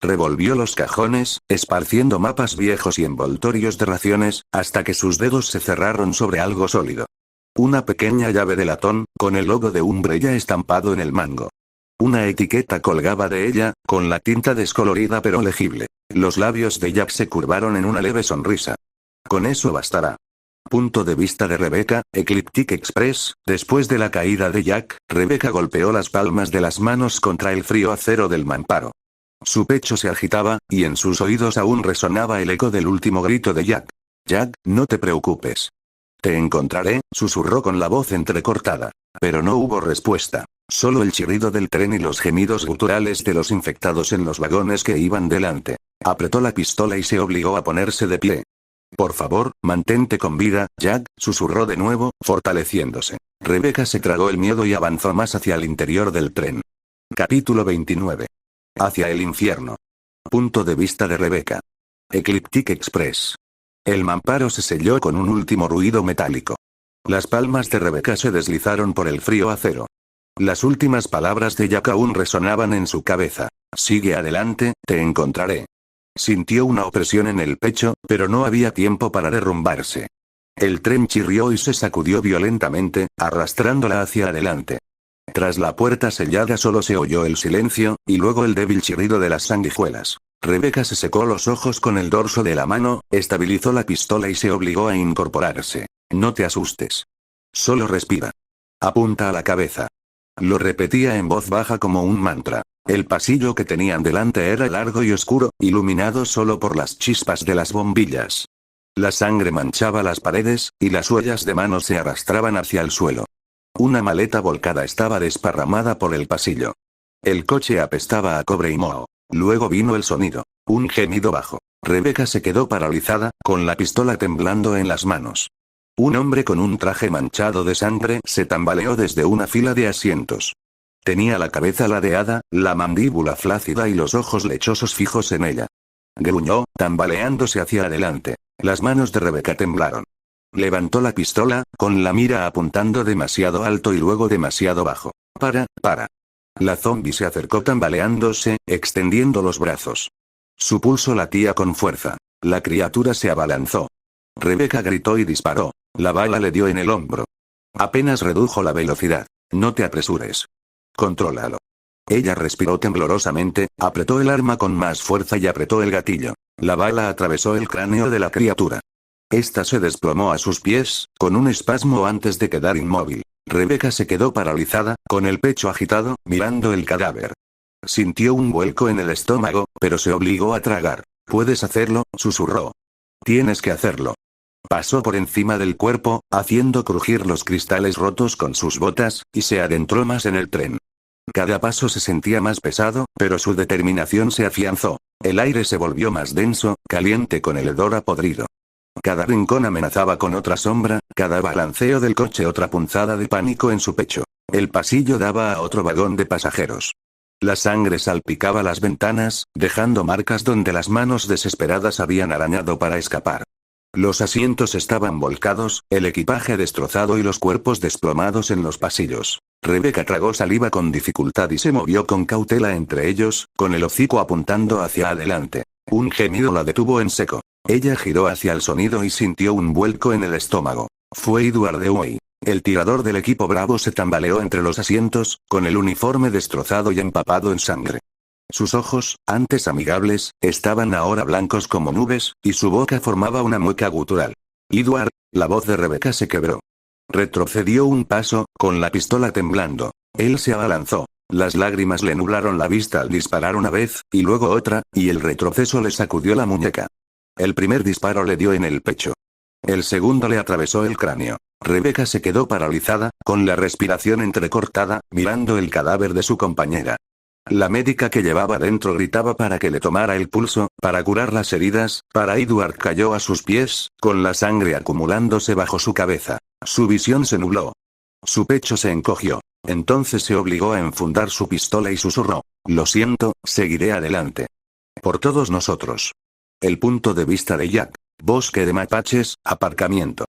Revolvió los cajones, esparciendo mapas viejos y envoltorios de raciones, hasta que sus dedos se cerraron sobre algo sólido. Una pequeña llave de latón, con el logo de Umbrella estampado en el mango. Una etiqueta colgaba de ella, con la tinta descolorida pero legible. Los labios de Jack se curvaron en una leve sonrisa. Con eso bastará. Punto de vista de Rebecca, Ecliptic Express. Después de la caída de Jack, Rebecca golpeó las palmas de las manos contra el frío acero del mamparo. Su pecho se agitaba, y en sus oídos aún resonaba el eco del último grito de Jack. Jack, no te preocupes. Te encontraré, susurró con la voz entrecortada. Pero no hubo respuesta. Solo el chirrido del tren y los gemidos guturales de los infectados en los vagones que iban delante. Apretó la pistola y se obligó a ponerse de pie. Por favor, mantente con vida, Jack, susurró de nuevo, fortaleciéndose. Rebecca se tragó el miedo y avanzó más hacia el interior del tren. Capítulo 29. Hacia el infierno. Punto de vista de Rebecca. Ecliptic Express. El mamparo se selló con un último ruido metálico. Las palmas de Rebecca se deslizaron por el frío acero. Las últimas palabras de Jack aún resonaban en su cabeza. Sigue adelante, te encontraré. Sintió una opresión en el pecho, pero no había tiempo para derrumbarse. El tren chirrió y se sacudió violentamente, arrastrándola hacia adelante. Tras la puerta sellada solo se oyó el silencio, y luego el débil chirrido de las sanguijuelas. Rebecca se secó los ojos con el dorso de la mano, estabilizó la pistola y se obligó a incorporarse. No te asustes. Solo respira. Apunta a la cabeza. Lo repetía en voz baja como un mantra. El pasillo que tenían delante era largo y oscuro, iluminado solo por las chispas de las bombillas. La sangre manchaba las paredes, y las huellas de manos se arrastraban hacia el suelo. Una maleta volcada estaba desparramada por el pasillo. El coche apestaba a cobre y moho. Luego vino el sonido. Un gemido bajo. Rebecca se quedó paralizada, con la pistola temblando en las manos. Un hombre con un traje manchado de sangre se tambaleó desde una fila de asientos. Tenía la cabeza ladeada, la mandíbula flácida y los ojos lechosos fijos en ella. Gruñó, tambaleándose hacia adelante. Las manos de Rebecca temblaron. Levantó la pistola, con la mira apuntando demasiado alto y luego demasiado bajo. Para. La zombi se acercó tambaleándose, extendiendo los brazos. Su pulso latía con fuerza. La criatura se abalanzó. Rebecca gritó y disparó. La bala le dio en el hombro. Apenas redujo la velocidad. No te apresures. Contrólalo. Ella respiró temblorosamente, apretó el arma con más fuerza y apretó el gatillo. La bala atravesó el cráneo de la criatura. Esta se desplomó a sus pies, con un espasmo antes de quedar inmóvil. Rebecca se quedó paralizada, con el pecho agitado, mirando el cadáver. Sintió un vuelco en el estómago, pero se obligó a tragar. Puedes hacerlo, susurró. Tienes que hacerlo. Pasó por encima del cuerpo, haciendo crujir los cristales rotos con sus botas, y se adentró más en el tren. Cada paso se sentía más pesado, pero su determinación se afianzó. El aire se volvió más denso, caliente con el hedor a podrido. Cada rincón amenazaba con otra sombra, cada balanceo del coche otra punzada de pánico en su pecho. El pasillo daba a otro vagón de pasajeros. La sangre salpicaba las ventanas, dejando marcas donde las manos desesperadas habían arañado para escapar. Los asientos estaban volcados, el equipaje destrozado y los cuerpos desplomados en los pasillos. Rebecca tragó saliva con dificultad y se movió con cautela entre ellos, con el hocico apuntando hacia adelante. Un gemido la detuvo en seco. Ella giró hacia el sonido y sintió un vuelco en el estómago. Fue Edward Dewey. El tirador del equipo Bravo se tambaleó entre los asientos, con el uniforme destrozado y empapado en sangre. Sus ojos, antes amigables, estaban ahora blancos como nubes, y su boca formaba una mueca gutural. Edward, la voz de Rebecca se quebró. Retrocedió un paso, con la pistola temblando. Él se abalanzó. Las lágrimas le nublaron la vista al disparar una vez, y luego otra, y el retroceso le sacudió la muñeca. El primer disparo le dio en el pecho. El segundo le atravesó el cráneo. Rebecca se quedó paralizada, con la respiración entrecortada, mirando el cadáver de su compañera. La médica que llevaba dentro gritaba para que le tomara el pulso, para curar las heridas, Edward cayó a sus pies, con la sangre acumulándose bajo su cabeza. Su visión se nubló. Su pecho se encogió. Entonces se obligó a enfundar su pistola y susurró. Lo siento, seguiré adelante. Por todos nosotros. El punto de vista de Jack. Bosque de mapaches, aparcamiento.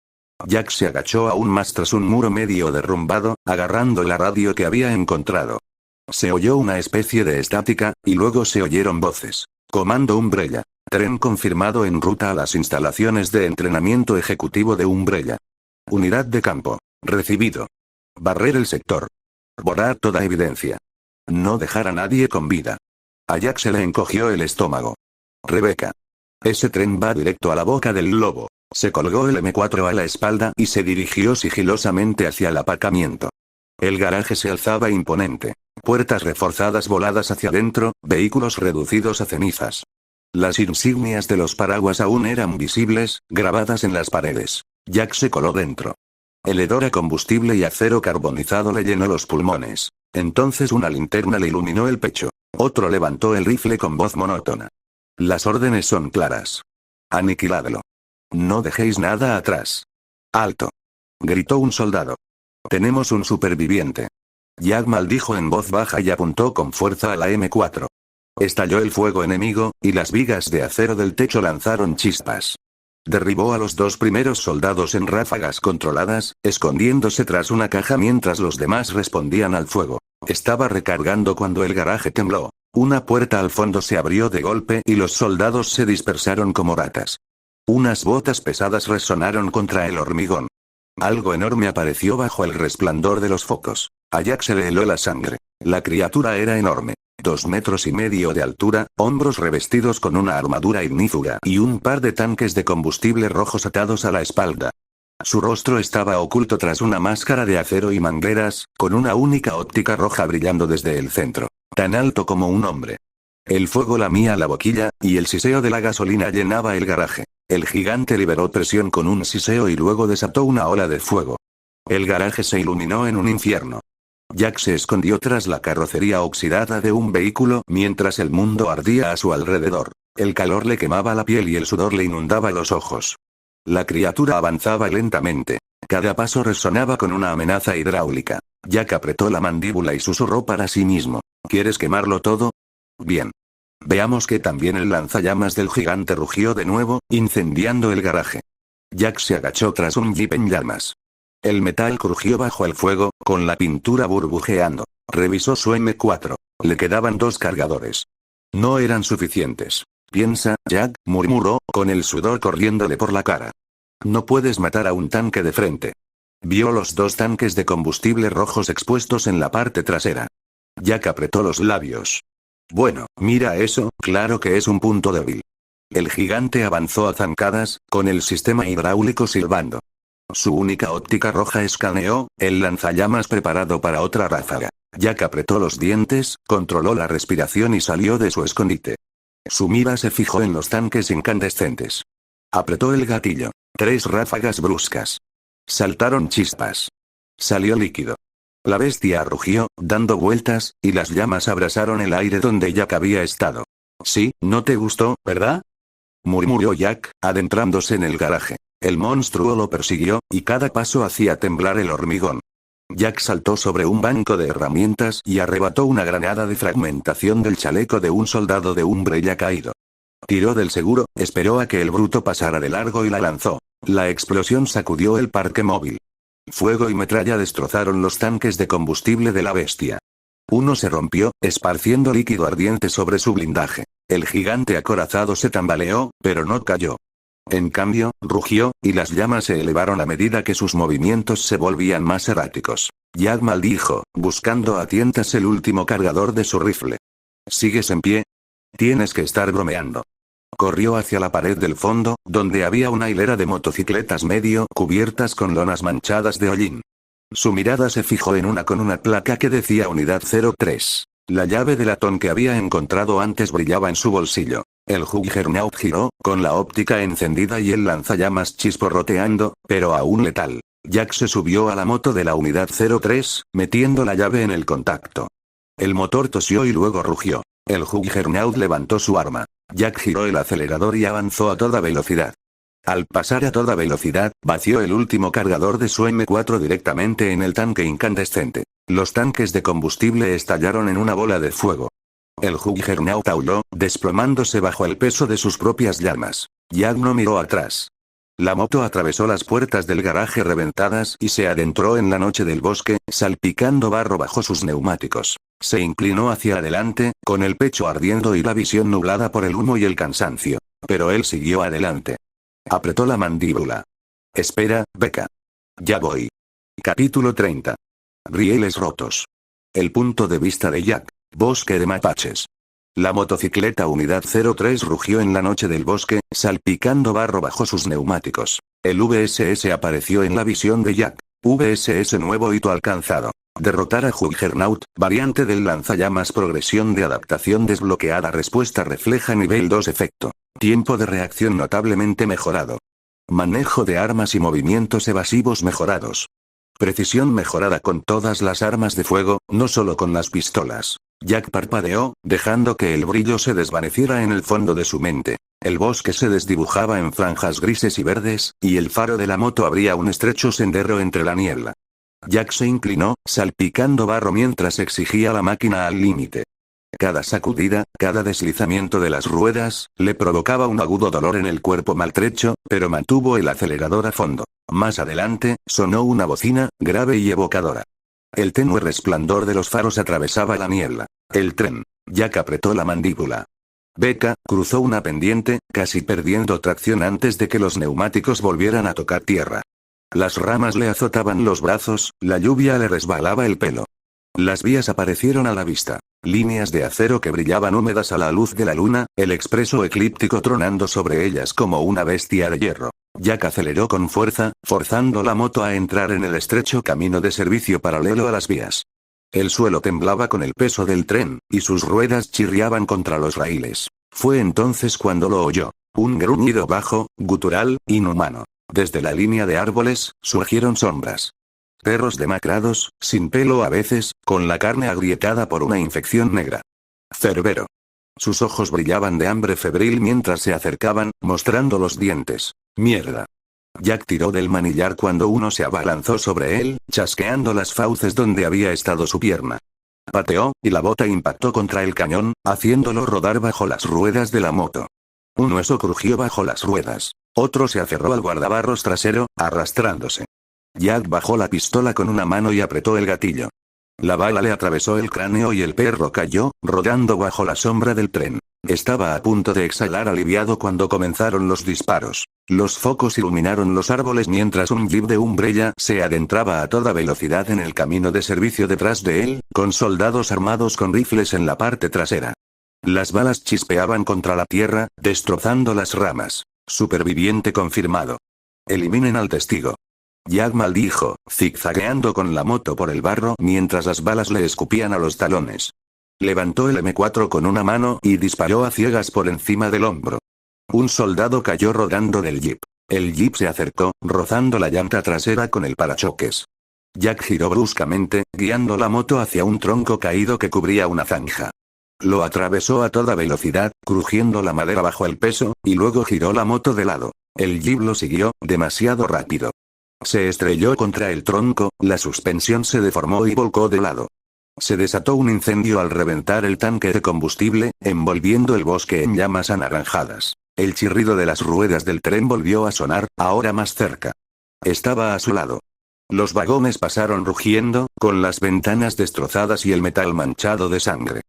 Jack se agachó aún más tras un muro medio derrumbado, agarrando la radio que había encontrado. Se oyó una especie de estática, y luego se oyeron voces. Comando Umbrella. Tren confirmado en ruta a las instalaciones de entrenamiento ejecutivo de Umbrella. Unidad de campo. Recibido. Barrer el sector. Borrar toda evidencia. No dejar a nadie con vida. A Jack se le encogió el estómago. Rebecca. Ese tren va directo a la boca del lobo. Se colgó el M4 a la espalda y se dirigió sigilosamente hacia el aparcamiento. El garaje se alzaba imponente. Puertas reforzadas voladas hacia adentro, vehículos reducidos a cenizas. Las insignias de los paraguas aún eran visibles, grabadas en las paredes. Jack se coló dentro. El hedor a combustible y acero carbonizado le llenó los pulmones. Entonces una linterna le iluminó el pecho. Otro levantó el rifle con voz monótona. Las órdenes son claras. Aniquiladlo. No dejéis nada atrás. ¡Alto! Gritó un soldado. Tenemos un superviviente. Jack maldijo en voz baja y apuntó con fuerza a la M4. Estalló el fuego enemigo, y las vigas de acero del techo lanzaron chispas. Derribó a los dos primeros soldados en ráfagas controladas, escondiéndose tras una caja mientras los demás respondían al fuego. Estaba recargando cuando el garaje tembló. Una puerta al fondo se abrió de golpe y los soldados se dispersaron como ratas. Unas botas pesadas resonaron contra el hormigón. Algo enorme apareció bajo el resplandor de los focos. A Jack se le heló la sangre. La criatura era enorme. 2,5 metros de altura, hombros revestidos con una armadura ignífuga y un par de tanques de combustible rojos atados a la espalda. Su rostro estaba oculto tras una máscara de acero y mangueras, con una única óptica roja brillando desde el centro. Tan alto como un hombre. El fuego lamía la boquilla, y el siseo de la gasolina llenaba el garaje. El gigante liberó presión con un siseo y luego desató una ola de fuego. El garaje se iluminó en un infierno. Jack se escondió tras la carrocería oxidada de un vehículo mientras el mundo ardía a su alrededor. El calor le quemaba la piel y el sudor le inundaba los ojos. La criatura avanzaba lentamente. Cada paso resonaba con una amenaza hidráulica. Jack apretó la mandíbula y susurró para sí mismo. ¿Quieres quemarlo todo? Bien. Veamos que también el lanzallamas del gigante rugió de nuevo, incendiando el garaje. Jack se agachó tras un jeep en llamas. El metal crujió bajo el fuego, con la pintura burbujeando. Revisó su M4. Le quedaban 2 cargadores. No eran suficientes. Piensa, Jack, murmuró, con el sudor corriéndole por la cara. No puedes matar a un tanque de frente. Vio los 2 tanques de combustible rojos expuestos en la parte trasera. Jack apretó los labios. Bueno, mira eso, claro que es un punto débil. El gigante avanzó a zancadas, con el sistema hidráulico silbando. Su única óptica roja escaneó el lanzallamas preparado para otra ráfaga. Jack apretó los dientes, controló la respiración y salió de su escondite. Su mira se fijó en los tanques incandescentes. Apretó el gatillo. 3 ráfagas bruscas. Saltaron chispas. Salió líquido. La bestia rugió, dando vueltas, y las llamas abrasaron el aire donde Jack había estado. Sí, no te gustó, ¿verdad? Murmuró Jack, adentrándose en el garaje. El monstruo lo persiguió, y cada paso hacía temblar el hormigón. Jack saltó sobre un banco de herramientas y arrebató una granada de fragmentación del chaleco de un soldado de Umbrella caído. Tiró del seguro, esperó a que el bruto pasara de largo y la lanzó. La explosión sacudió el parque móvil. Fuego y metralla destrozaron los tanques de combustible de la bestia. Uno se rompió, esparciendo líquido ardiente sobre su blindaje. El gigante acorazado se tambaleó, pero no cayó. En cambio, rugió, y las llamas se elevaron a medida que sus movimientos se volvían más erráticos. Jack maldijo, buscando a tientas el último cargador de su rifle. ¿Sigues en pie? Tienes que estar bromeando. Corrió hacia la pared del fondo, donde había una hilera de motocicletas medio cubiertas con lonas manchadas de hollín. Su mirada se fijó en una con una placa que decía Unidad 03. La llave de latón que había encontrado antes brillaba en su bolsillo. El Juggernaut giró, con la óptica encendida y el lanzallamas chisporroteando, pero aún letal. Jack se subió a la moto de la Unidad 03, metiendo la llave en el contacto. El motor tosió y luego rugió. El Juggernaut levantó su arma. Jack giró el acelerador y avanzó a toda velocidad. Al pasar a toda velocidad, vació el último cargador de su M4 directamente en el tanque incandescente. Los tanques de combustible estallaron en una bola de fuego. El Juggernaut aulló, desplomándose bajo el peso de sus propias llamas. Jack no miró atrás. La moto atravesó las puertas del garaje reventadas y se adentró en la noche del bosque, salpicando barro bajo sus neumáticos. Se inclinó hacia adelante, con el pecho ardiendo y la visión nublada por el humo y el cansancio. Pero él siguió adelante. Apretó la mandíbula. Espera, Becca. Ya voy. Capítulo 30. Rieles rotos. El punto de vista de Jack. Bosque de mapaches. La motocicleta Unidad 03 rugió en la noche del bosque, salpicando barro bajo sus neumáticos. El VSS apareció en la visión de Jack. VSS nuevo hito alcanzado. Derrotar a Juggernaut, variante del lanzallamas progresión de adaptación desbloqueada respuesta refleja nivel 2 efecto. Tiempo de reacción notablemente mejorado. Manejo de armas y movimientos evasivos mejorados. Precisión mejorada con todas las armas de fuego, no solo con las pistolas. Jack parpadeó, dejando que el brillo se desvaneciera en el fondo de su mente. El bosque se desdibujaba en franjas grises y verdes, y el faro de la moto abría un estrecho sendero entre la niebla. Jack se inclinó, salpicando barro mientras exigía la máquina al límite. Cada sacudida, cada deslizamiento de las ruedas, le provocaba un agudo dolor en el cuerpo maltrecho, pero mantuvo el acelerador a fondo. Más adelante, sonó una bocina, grave y evocadora. El tenue resplandor de los faros atravesaba la niebla. El tren. Jack apretó la mandíbula. Becca cruzó una pendiente, casi perdiendo tracción antes de que los neumáticos volvieran a tocar tierra. Las ramas le azotaban los brazos, la lluvia le resbalaba el pelo. Las vías aparecieron a la vista. Líneas de acero que brillaban húmedas a la luz de la luna, el expreso eclíptico tronando sobre ellas como una bestia de hierro. Jack aceleró con fuerza, forzando la moto a entrar en el estrecho camino de servicio paralelo a las vías. El suelo temblaba con el peso del tren, y sus ruedas chirriaban contra los raíles. Fue entonces cuando lo oyó. Un gruñido bajo, gutural, inhumano. Desde la línea de árboles, surgieron sombras. Perros demacrados, sin pelo a veces, con la carne agrietada por una infección negra. Cerbero. Sus ojos brillaban de hambre febril mientras se acercaban, mostrando los dientes. Mierda. Jack tiró del manillar cuando uno se abalanzó sobre él, chasqueando las fauces donde había estado su pierna. Pateó, y la bota impactó contra el cañón, haciéndolo rodar bajo las ruedas de la moto. Un hueso crujió bajo las ruedas. Otro se aferró al guardabarros trasero, arrastrándose. Jack bajó la pistola con una mano y apretó el gatillo. La bala le atravesó el cráneo y el perro cayó, rodando bajo la sombra del tren. Estaba a punto de exhalar aliviado cuando comenzaron los disparos. Los focos iluminaron los árboles mientras un jeep de Umbrella se adentraba a toda velocidad en el camino de servicio detrás de él, con soldados armados con rifles en la parte trasera. Las balas chispeaban contra la tierra, destrozando las ramas. Superviviente confirmado. Eliminen al testigo. Jack maldijo, zigzagueando con la moto por el barro mientras las balas le escupían a los talones. Levantó el M4 con una mano y disparó a ciegas por encima del hombro. Un soldado cayó rodando del jeep. El jeep se acercó, rozando la llanta trasera con el parachoques. Jack giró bruscamente, guiando la moto hacia un tronco caído que cubría una zanja. Lo atravesó a toda velocidad, crujiendo la madera bajo el peso, y luego giró la moto de lado. El jeep lo siguió, demasiado rápido. Se estrelló contra el tronco, la suspensión se deformó y volcó de lado. Se desató un incendio al reventar el tanque de combustible, envolviendo el bosque en llamas anaranjadas. El chirrido de las ruedas del tren volvió a sonar, ahora más cerca. Estaba a su lado. Los vagones pasaron rugiendo, con las ventanas destrozadas y el metal manchado de sangre.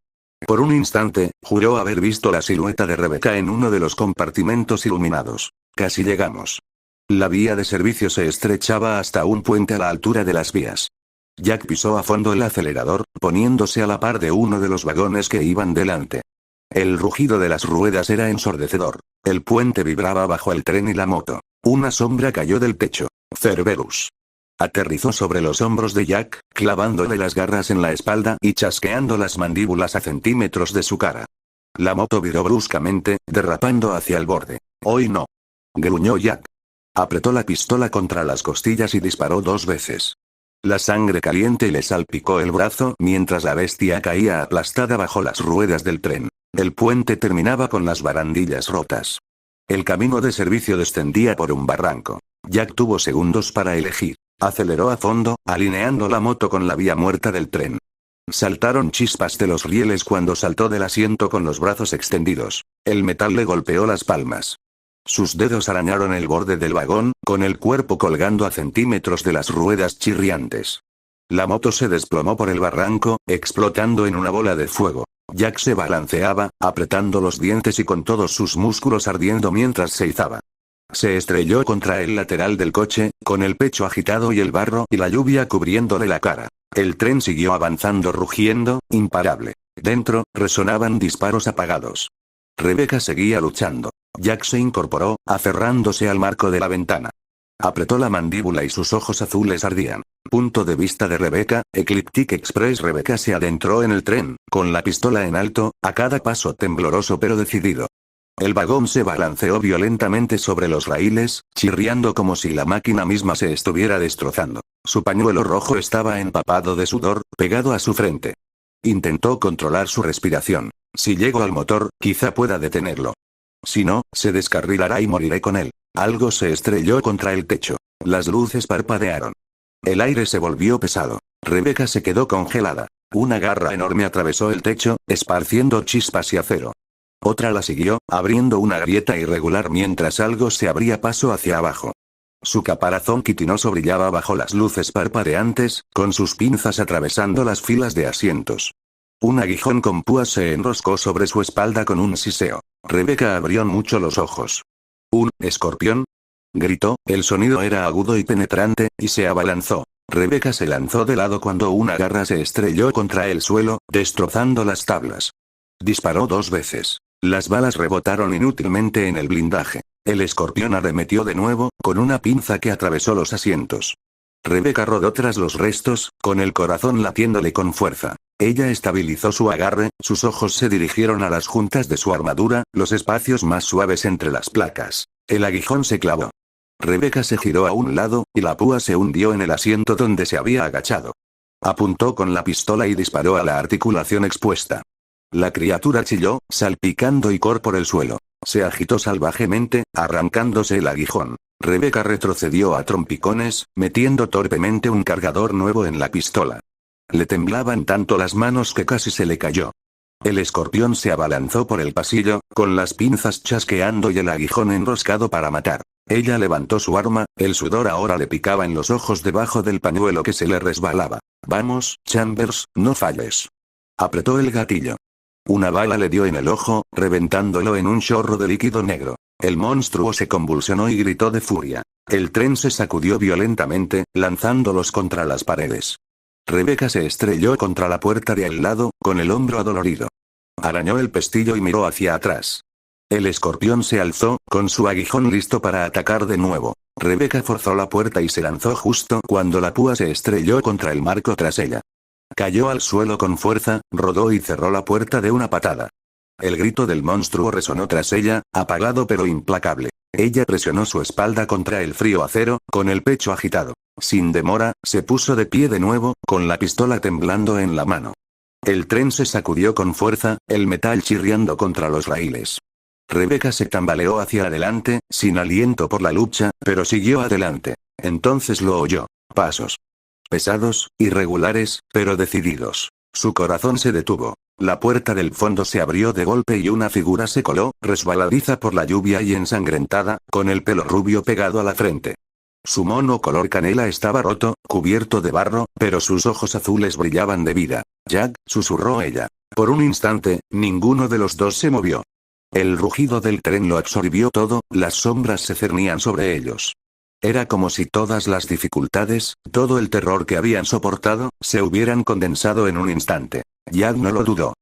Por un instante, juró haber visto la silueta de Rebecca en uno de los compartimentos iluminados. Casi llegamos. La vía de servicio se estrechaba hasta un puente a la altura de las vías. Jack pisó a fondo el acelerador, poniéndose a la par de uno de los vagones que iban delante. El rugido de las ruedas era ensordecedor. El puente vibraba bajo el tren y la moto. Una sombra cayó del techo. Cerberus. Aterrizó sobre los hombros de Jack, clavándole las garras en la espalda y chasqueando las mandíbulas a centímetros de su cara. La moto viró bruscamente, derrapando hacia el borde. Hoy no. Gruñó Jack. Apretó la pistola contra las costillas y disparó 2 veces. La sangre caliente le salpicó el brazo mientras la bestia caía aplastada bajo las ruedas del tren. El puente terminaba con las barandillas rotas. El camino de servicio descendía por un barranco. Jack tuvo segundos para elegir. Aceleró a fondo, alineando la moto con la vía muerta del tren. Saltaron chispas de los rieles cuando saltó del asiento con los brazos extendidos. El metal le golpeó las palmas. Sus dedos arañaron el borde del vagón, con el cuerpo colgando a centímetros de las ruedas chirriantes. La moto se desplomó por el barranco, explotando en una bola de fuego. Jack se balanceaba, apretando los dientes y con todos sus músculos ardiendo mientras se izaba. Se estrelló contra el lateral del coche, con el pecho agitado y el barro y la lluvia cubriéndole la cara. El tren siguió avanzando rugiendo, imparable. Dentro, resonaban disparos apagados. Rebecca seguía luchando. Jack se incorporó, aferrándose al marco de la ventana. Apretó la mandíbula y sus ojos azules ardían. Punto de vista de Rebecca, Ecliptic Express. Rebecca se adentró en el tren, con la pistola en alto, a cada paso tembloroso pero decidido. El vagón se balanceó violentamente sobre los raíles, chirriando como si la máquina misma se estuviera destrozando. Su pañuelo rojo estaba empapado de sudor, pegado a su frente. Intentó controlar su respiración. Si llego al motor, quizá pueda detenerlo. Si no, se descarrilará y moriré con él. Algo se estrelló contra el techo. Las luces parpadearon. El aire se volvió pesado. Rebecca se quedó congelada. Una garra enorme atravesó el techo, esparciendo chispas y acero. Otra la siguió, abriendo una grieta irregular mientras algo se abría paso hacia abajo. Su caparazón quitinoso brillaba bajo las luces parpadeantes, con sus pinzas atravesando las filas de asientos. Un aguijón con púas se enroscó sobre su espalda con un siseo. Rebecca abrió mucho los ojos. ¿Un escorpión? Gritó, el sonido era agudo y penetrante, y se abalanzó. Rebecca se lanzó de lado cuando una garra se estrelló contra el suelo, destrozando las tablas. Disparó 2 veces. Las balas rebotaron inútilmente en el blindaje. El escorpión arremetió de nuevo, con una pinza que atravesó los asientos. Rebecca rodó tras los restos, con el corazón latiéndole con fuerza. Ella estabilizó su agarre, sus ojos se dirigieron a las juntas de su armadura, los espacios más suaves entre las placas. El aguijón se clavó. Rebecca se giró a un lado, y la púa se hundió en el asiento donde se había agachado. Apuntó con la pistola y disparó a la articulación expuesta. La criatura chilló, salpicando icor por el suelo. Se agitó salvajemente, arrancándose el aguijón. Rebecca retrocedió a trompicones, metiendo torpemente un cargador nuevo en la pistola. Le temblaban tanto las manos que casi se le cayó. El escorpión se abalanzó por el pasillo, con las pinzas chasqueando y el aguijón enroscado para matar. Ella levantó su arma, el sudor ahora le picaba en los ojos debajo del pañuelo que se le resbalaba. Vamos, Chambers, no falles. Apretó el gatillo. Una bala le dio en el ojo, reventándolo en un chorro de líquido negro. El monstruo se convulsionó y gritó de furia. El tren se sacudió violentamente, lanzándolos contra las paredes. Rebecca se estrelló contra la puerta de al lado, con el hombro adolorido. Arañó el pestillo y miró hacia atrás. El escorpión se alzó, con su aguijón listo para atacar de nuevo. Rebecca forzó la puerta y se lanzó justo cuando la púa se estrelló contra el marco tras ella. Cayó al suelo con fuerza, rodó y cerró la puerta de una patada. El grito del monstruo resonó tras ella, apagado pero implacable. Ella presionó su espalda contra el frío acero, con el pecho agitado. Sin demora, se puso de pie de nuevo, con la pistola temblando en la mano. El tren se sacudió con fuerza, el metal chirriando contra los raíles. Rebecca se tambaleó hacia adelante, sin aliento por la lucha, pero siguió adelante. Entonces lo oyó. Pasos. Pesados, irregulares, pero decididos. Su corazón se detuvo. La puerta del fondo se abrió de golpe y una figura se coló, resbaladiza por la lluvia y ensangrentada, con el pelo rubio pegado a la frente. Su mono color canela estaba roto, cubierto de barro, pero sus ojos azules brillaban de vida. Jack, susurró ella. Por un instante, ninguno de los dos se movió. El rugido del tren lo absorbió todo, las sombras se cernían sobre ellos. Era como si todas las dificultades, todo el terror que habían soportado, se hubieran condensado en un instante. Jack no lo dudó.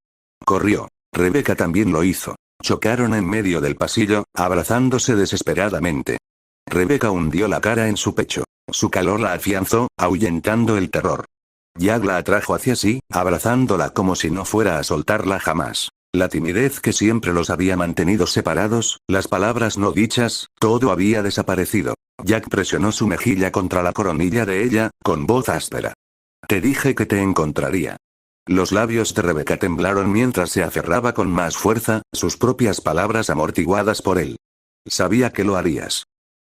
Corrió. Rebecca también lo hizo. Chocaron en medio del pasillo, abrazándose desesperadamente. Rebecca hundió la cara en su pecho. Su calor la afianzó, ahuyentando el terror. Jack la atrajo hacia sí, abrazándola como si no fuera a soltarla jamás. La timidez que siempre los había mantenido separados, las palabras no dichas, todo había desaparecido. Jack presionó su mejilla contra la coronilla de ella, con voz áspera. Te dije que te encontraría. Los labios de Rebecca temblaron mientras se aferraba con más fuerza, sus propias palabras amortiguadas por él. Sabía que lo harías.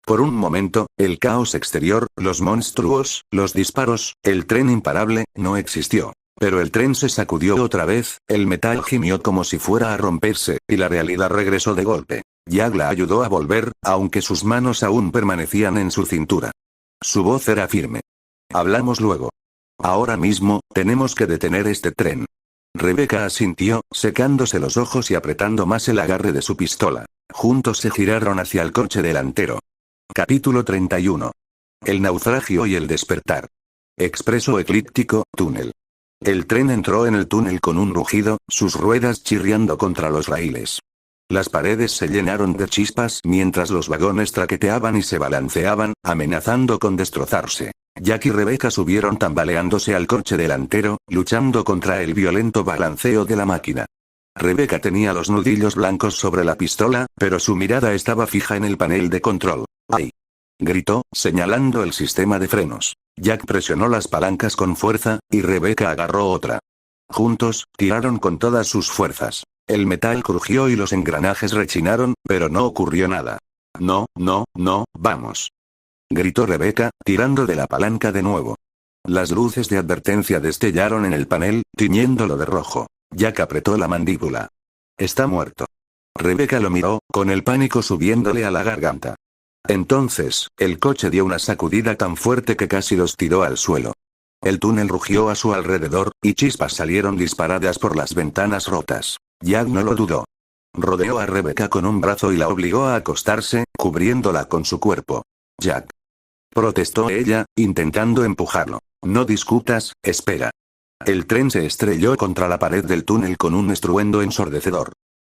Por un momento, el caos exterior, los monstruos, los disparos, el tren imparable, no existió. Pero el tren se sacudió otra vez, el metal gimió como si fuera a romperse, y la realidad regresó de golpe. Jack la ayudó a volver, aunque sus manos aún permanecían en su cintura. Su voz era firme. Hablamos luego. Ahora mismo, tenemos que detener este tren. Rebecca asintió, secándose los ojos y apretando más el agarre de su pistola. Juntos se giraron hacia el coche delantero. Capítulo 31. El naufragio y el despertar. Expreso eclíptico, túnel. El tren entró en el túnel con un rugido, sus ruedas chirriando contra los raíles. Las paredes se llenaron de chispas mientras los vagones traqueteaban y se balanceaban, amenazando con destrozarse. Jack y Rebecca subieron tambaleándose al coche delantero, luchando contra el violento balanceo de la máquina. Rebecca tenía los nudillos blancos sobre la pistola, pero su mirada estaba fija en el panel de control. ¡Ay! Gritó, señalando el sistema de frenos. Jack presionó las palancas con fuerza, y Rebecca agarró otra. Juntos, tiraron con todas sus fuerzas. El metal crujió y los engranajes rechinaron, pero no ocurrió nada. No, no, no, vamos. Gritó Rebecca, tirando de la palanca de nuevo. Las luces de advertencia destellaron en el panel, tiñéndolo de rojo. Jack apretó la mandíbula. Está muerto. Rebecca lo miró, con el pánico subiéndole a la garganta. Entonces, el coche dio una sacudida tan fuerte que casi los tiró al suelo. El túnel rugió a su alrededor, y chispas salieron disparadas por las ventanas rotas. Jack no lo dudó. Rodeó a Rebecca con un brazo y la obligó a acostarse, cubriéndola con su cuerpo. Jack. Protestó ella, intentando empujarlo. No discutas, espera. El tren se estrelló contra la pared del túnel con un estruendo ensordecedor.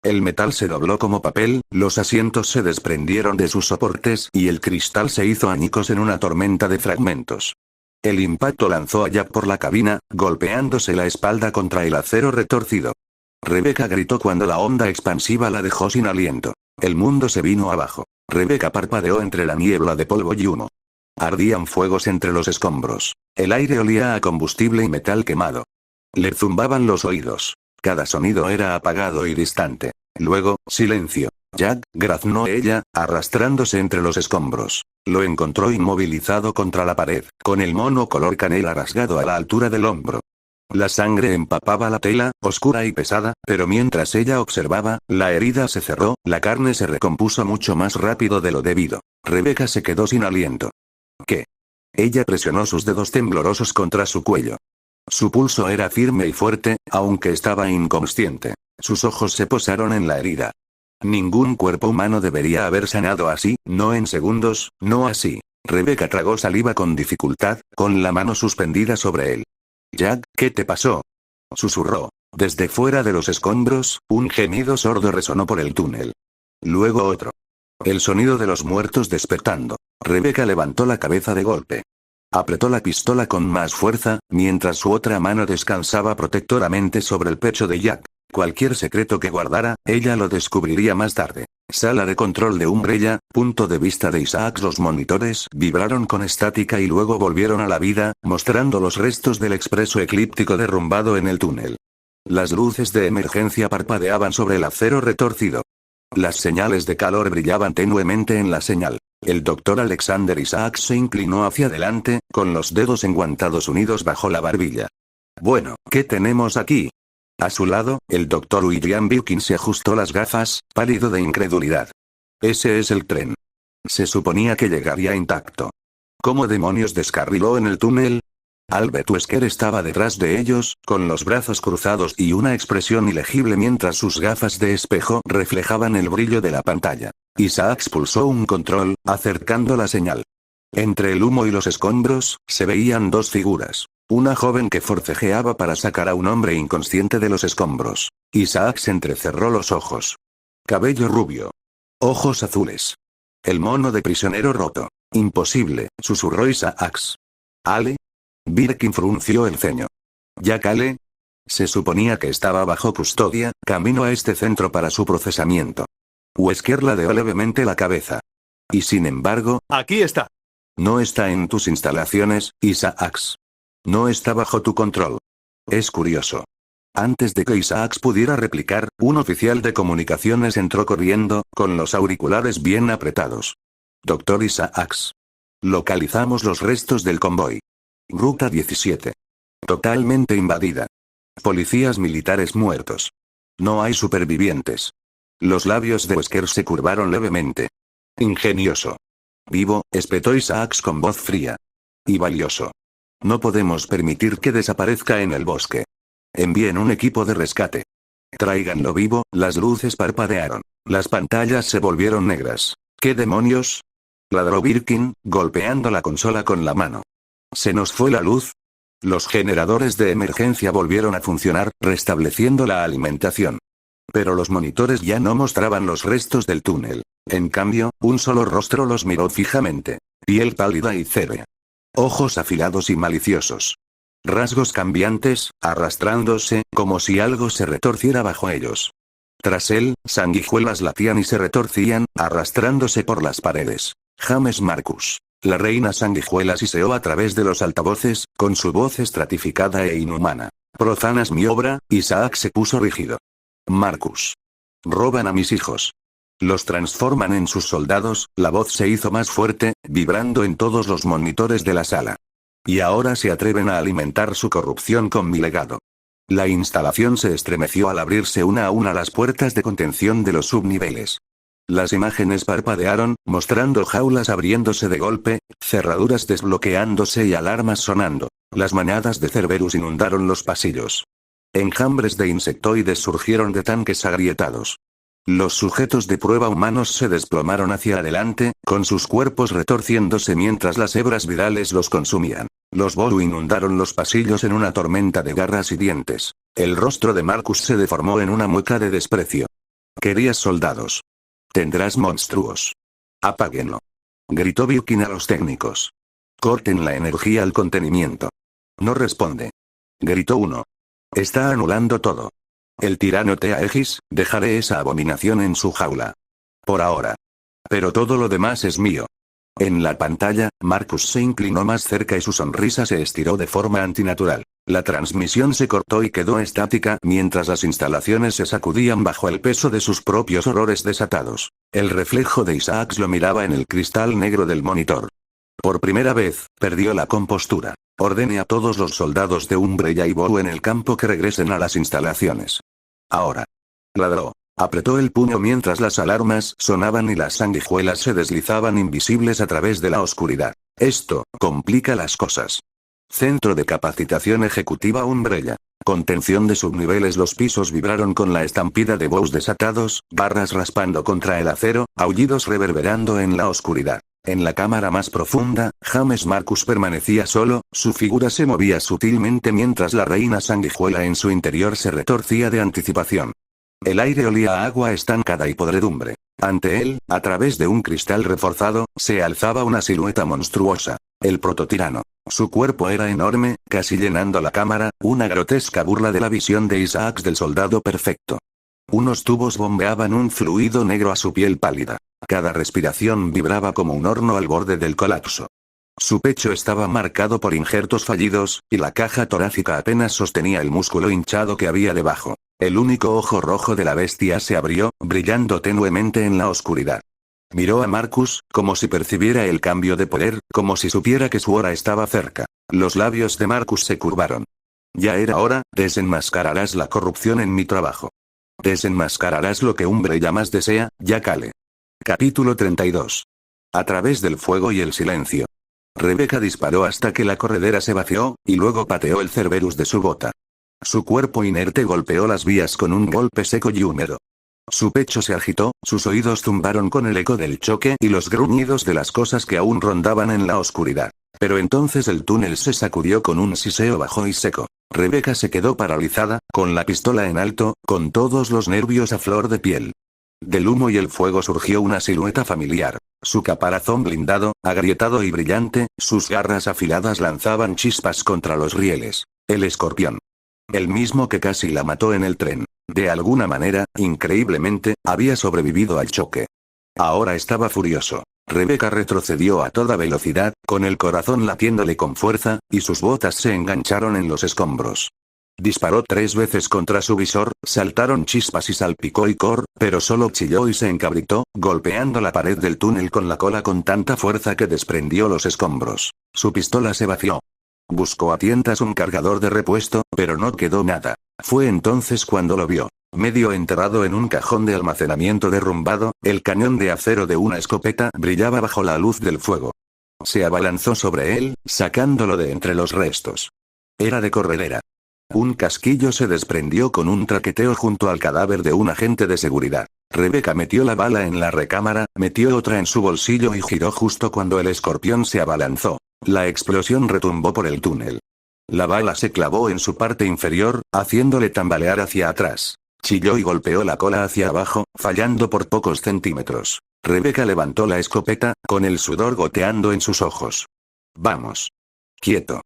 El metal se dobló como papel, los asientos se desprendieron de sus soportes y el cristal se hizo añicos en una tormenta de fragmentos. El impacto lanzó a Jack por la cabina, golpeándose la espalda contra el acero retorcido. Rebecca gritó cuando la onda expansiva la dejó sin aliento. El mundo se vino abajo. Rebecca parpadeó entre la niebla de polvo y humo. Ardían fuegos entre los escombros. El aire olía a combustible y metal quemado. Le zumbaban los oídos. Cada sonido era apagado y distante. Luego, silencio. Jack, graznó ella, arrastrándose entre los escombros. Lo encontró inmovilizado contra la pared, con el mono color canela rasgado a la altura del hombro. La sangre empapaba la tela, oscura y pesada, pero mientras ella observaba, la herida se cerró, la carne se recompuso mucho más rápido de lo debido. Rebecca se quedó sin aliento. ¿Qué? Ella presionó sus dedos temblorosos contra su cuello. Su pulso era firme y fuerte, aunque estaba inconsciente. Sus ojos se posaron en la herida. Ningún cuerpo humano debería haber sanado así, no en segundos, no así. Rebecca tragó saliva con dificultad, con la mano suspendida sobre él. Jack, ¿qué te pasó? Susurró. Desde fuera de los escombros, un gemido sordo resonó por el túnel. Luego otro. El sonido de los muertos despertando. Rebecca levantó la cabeza de golpe. Apretó la pistola con más fuerza, mientras su otra mano descansaba protectoramente sobre el pecho de Jack. Cualquier secreto que guardara, ella lo descubriría más tarde. Sala de control de Umbrella, punto de vista de Isaac. Los monitores vibraron con estática y luego volvieron a la vida, mostrando los restos del expreso eclíptico derrumbado en el túnel. Las luces de emergencia parpadeaban sobre el acero retorcido. Las señales de calor brillaban tenuemente en la señal. El doctor Alexander Isaac se inclinó hacia adelante, con los dedos enguantados unidos bajo la barbilla. Bueno, ¿qué tenemos aquí? A su lado, el doctor William Birkin se ajustó las gafas, pálido de incredulidad. Ese es el tren. Se suponía que llegaría intacto. ¿Cómo demonios descarriló en el túnel? Albert Wesker estaba detrás de ellos, con los brazos cruzados y una expresión ilegible mientras sus gafas de espejo reflejaban el brillo de la pantalla. Isaac pulsó un control, acercando la señal. Entre el humo y los escombros, se veían dos figuras. Una joven que forcejeaba para sacar a un hombre inconsciente de los escombros. Isaac entrecerró los ojos. Cabello rubio. Ojos azules. El mono de prisionero roto. Imposible, susurró Isaac. ¿Ale? Birkin frunció el ceño. ¿Jack Ale? Se suponía que estaba bajo custodia, camino a este centro para su procesamiento. Wesker ladeó levemente la cabeza. Y sin embargo... Aquí está. No está en tus instalaciones, Isaac. No está bajo tu control. Es curioso. Antes de que Isaac pudiera replicar, un oficial de comunicaciones entró corriendo, con los auriculares bien apretados. Doctor Isaac. Localizamos los restos del convoy. Ruta 17. Totalmente invadida. Policías militares muertos. No hay supervivientes. Los labios de Wesker se curvaron levemente. Ingenioso. Vivo, espetó Isaac con voz fría. Y valioso. No podemos permitir que desaparezca en el bosque. Envíen un equipo de rescate. Tráiganlo vivo. Las luces parpadearon. Las pantallas se volvieron negras. ¿Qué demonios? Ladró Birkin, golpeando la consola con la mano. ¿Se nos fue la luz? Los generadores de emergencia volvieron a funcionar, restableciendo la alimentación. Pero los monitores ya no mostraban los restos del túnel. En cambio, un solo rostro los miró fijamente. Piel pálida y cérea. Ojos afilados y maliciosos. rasgos cambiantes, arrastrándose, como si algo se retorciera bajo ellos. Tras él, sanguijuelas latían y se retorcían, arrastrándose por las paredes. James Marcus. La reina sanguijuela siseó a través de los altavoces, con su voz estratificada e inhumana. Profanas mi obra. Isaac se puso rígido. Marcus. Roban a mis hijos. Los transforman en sus soldados. La voz se hizo más fuerte, vibrando en todos los monitores de la sala. Y ahora se atreven a alimentar su corrupción con mi legado. La instalación se estremeció al abrirse una a una las puertas de contención de los subniveles. Las imágenes parpadearon, mostrando jaulas abriéndose de golpe, cerraduras desbloqueándose y alarmas sonando. Las manadas de Cerberus inundaron los pasillos. Enjambres de insectoides surgieron de tanques agrietados. Los sujetos de prueba humanos se desplomaron hacia adelante, con sus cuerpos retorciéndose mientras las hebras virales los consumían. Los Bolu inundaron los pasillos en una tormenta de garras y dientes. El rostro de Marcus se deformó en una mueca de desprecio. Querías soldados. Tendrás monstruos. Apáguenlo. Gritó Birkin a los técnicos. Corten la energía al contenimiento. No responde. Gritó uno. Está anulando todo. El tirano Teaegis, dejaré esa abominación en su jaula. Por ahora. Pero todo lo demás es mío. En la pantalla, Marcus se inclinó más cerca y su sonrisa se estiró de forma antinatural. La transmisión se cortó y quedó estática mientras las instalaciones se sacudían bajo el peso de sus propios horrores desatados. El reflejo de Isaac lo miraba en el cristal negro del monitor. Por primera vez, perdió la compostura. Ordene a todos los soldados de Umbrella y Bolu en el campo que regresen a las instalaciones. Ahora. Ladró. Apretó el puño mientras las alarmas sonaban y las sanguijuelas se deslizaban invisibles a través de la oscuridad. Esto complica las cosas. Centro de capacitación ejecutiva Umbrella. Contención de subniveles. Los pisos vibraron con la estampida de bows desatados, barras raspando contra el acero, aullidos reverberando en la oscuridad. En la cámara más profunda, James Marcus permanecía solo, su figura se movía sutilmente mientras la reina sanguijuela en su interior se retorcía de anticipación. El aire olía a agua estancada y podredumbre. Ante él, a través de un cristal reforzado, se alzaba una silueta monstruosa. El prototirano. Su cuerpo era enorme, casi llenando la cámara, una grotesca burla de la visión de Isaac del soldado perfecto. Unos tubos bombeaban un fluido negro a su piel pálida. Cada respiración vibraba como un horno al borde del colapso. Su pecho estaba marcado por injertos fallidos, y la caja torácica apenas sostenía el músculo hinchado que había debajo. El único ojo rojo de la bestia se abrió, brillando tenuemente en la oscuridad. Miró a Marcus, como si percibiera el cambio de poder, como si supiera que su hora estaba cerca. Los labios de Marcus se curvaron. Ya era hora. Desenmascararás la corrupción en mi trabajo. Desenmascararás lo que Umbrella más desea, Yakale. Capítulo 32. A través del fuego y el silencio. Rebecca disparó hasta que la corredera se vació, y luego pateó el Cerberus de su bota. Su cuerpo inerte golpeó las vías con un golpe seco y húmedo. Su pecho se agitó, sus oídos zumbaron con el eco del choque y los gruñidos de las cosas que aún rondaban en la oscuridad. Pero entonces el túnel se sacudió con un siseo bajo y seco. Rebecca se quedó paralizada, con la pistola en alto, con todos los nervios a flor de piel. Del humo y el fuego surgió una silueta familiar. Su caparazón blindado, agrietado y brillante, sus garras afiladas lanzaban chispas contra los rieles. El escorpión. El mismo que casi la mató en el tren. De alguna manera, increíblemente, había sobrevivido al choque. Ahora estaba furioso. Rebecca retrocedió a toda velocidad, con el corazón latiéndole con fuerza, y sus botas se engancharon en los escombros. Disparó 3 veces contra su visor, saltaron chispas y salpicó Icor, pero solo chilló y se encabritó, golpeando la pared del túnel con la cola con tanta fuerza que desprendió los escombros. Su pistola se vació. Buscó a tientas un cargador de repuesto, pero no quedó nada. Fue entonces cuando lo vio. Medio enterrado en un cajón de almacenamiento derrumbado, el cañón de acero de una escopeta brillaba bajo la luz del fuego. Se abalanzó sobre él, sacándolo de entre los restos. Era de corredera. Un casquillo se desprendió con un traqueteo junto al cadáver de un agente de seguridad. Rebecca metió la bala en la recámara, metió otra en su bolsillo y giró justo cuando el escorpión se abalanzó. La explosión retumbó por el túnel. La bala se clavó en su parte inferior, haciéndole tambalear hacia atrás. Chilló y golpeó la cola hacia abajo, fallando por pocos centímetros. Rebecca levantó la escopeta, con el sudor goteando en sus ojos. Vamos. Quieto.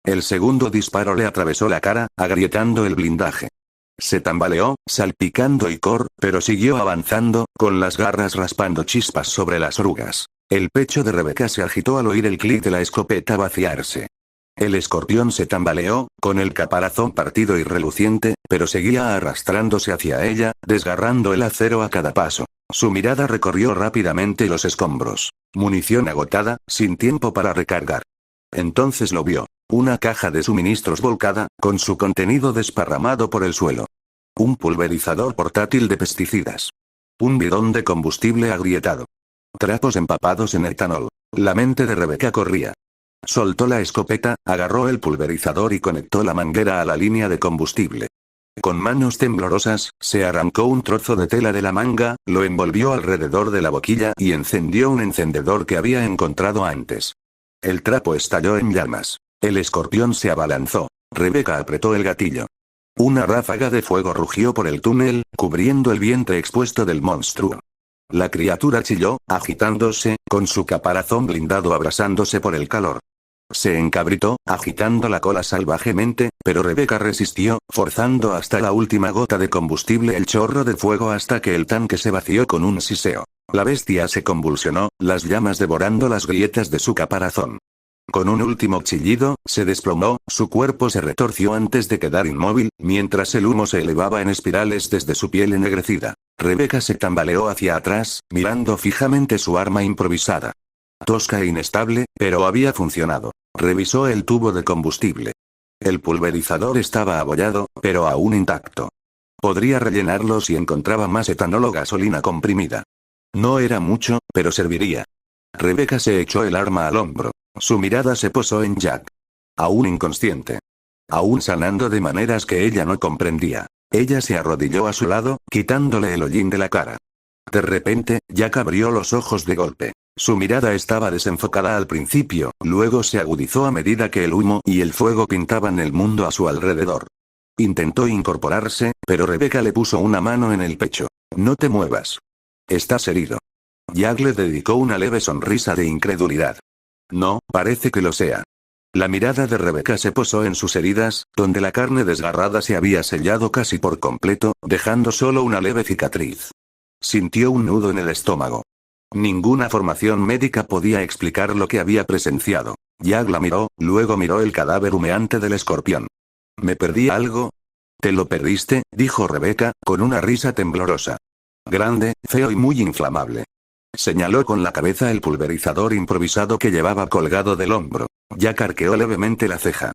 El segundo disparo le atravesó la cara, agrietando el blindaje. Se tambaleó, salpicando icor, pero siguió avanzando, con las garras raspando chispas sobre las orugas. El pecho de Rebeca se agitó al oír el clic de la escopeta vaciarse. El escorpión se tambaleó, con el caparazón partido y reluciente, pero seguía arrastrándose hacia ella, desgarrando el acero a cada paso. Su mirada recorrió rápidamente los escombros. Munición agotada, sin tiempo para recargar. Entonces lo vio. Una caja de suministros volcada, con su contenido desparramado por el suelo. Un pulverizador portátil de pesticidas. Un bidón de combustible agrietado. Trapos empapados en etanol. La mente de Rebeca corría. Soltó la escopeta, agarró el pulverizador y conectó la manguera a la línea de combustible. Con manos temblorosas, se arrancó un trozo de tela de la manga, lo envolvió alrededor de la boquilla y encendió un encendedor que había encontrado antes. El trapo estalló en llamas. El escorpión se abalanzó. Rebeca apretó el gatillo. Una ráfaga de fuego rugió por el túnel, cubriendo el vientre expuesto del monstruo. La criatura chilló, agitándose, con su caparazón blindado abrasándose por el calor. Se encabritó, agitando la cola salvajemente, pero Rebeca resistió, forzando hasta la última gota de combustible el chorro de fuego hasta que el tanque se vació con un siseo. La bestia se convulsionó, las llamas devorando las grietas de su caparazón. Con un último chillido, se desplomó, su cuerpo se retorció antes de quedar inmóvil, mientras el humo se elevaba en espirales desde su piel ennegrecida. Rebeca se tambaleó hacia atrás, mirando fijamente su arma improvisada. Tosca e inestable, pero había funcionado. Revisó el tubo de combustible. El pulverizador estaba abollado, pero aún intacto. Podría rellenarlo si encontraba más etanol o gasolina comprimida. No era mucho, pero serviría. Rebeca se echó el arma al hombro. Su mirada se posó en Jack. Aún inconsciente. Aún sanando de maneras que ella no comprendía. Ella se arrodilló a su lado, quitándole el hollín de la cara. De repente, Jack abrió los ojos de golpe. Su mirada estaba desenfocada al principio, luego se agudizó a medida que el humo y el fuego pintaban el mundo a su alrededor. Intentó incorporarse, pero Rebeca le puso una mano en el pecho. No te muevas. Estás herido. Jack le dedicó una leve sonrisa de incredulidad. No, parece que lo sea. La mirada de Rebeca se posó en sus heridas, donde la carne desgarrada se había sellado casi por completo, dejando solo una leve cicatriz. Sintió un nudo en el estómago. Ninguna formación médica podía explicar lo que había presenciado. Jack la miró, luego miró el cadáver humeante del escorpión. ¿Me perdí algo? ¿Te lo perdiste?, dijo Rebeca, con una risa temblorosa. Grande, feo y muy inflamable. Señaló con la cabeza el pulverizador improvisado que llevaba colgado del hombro. Jack arqueó levemente la ceja.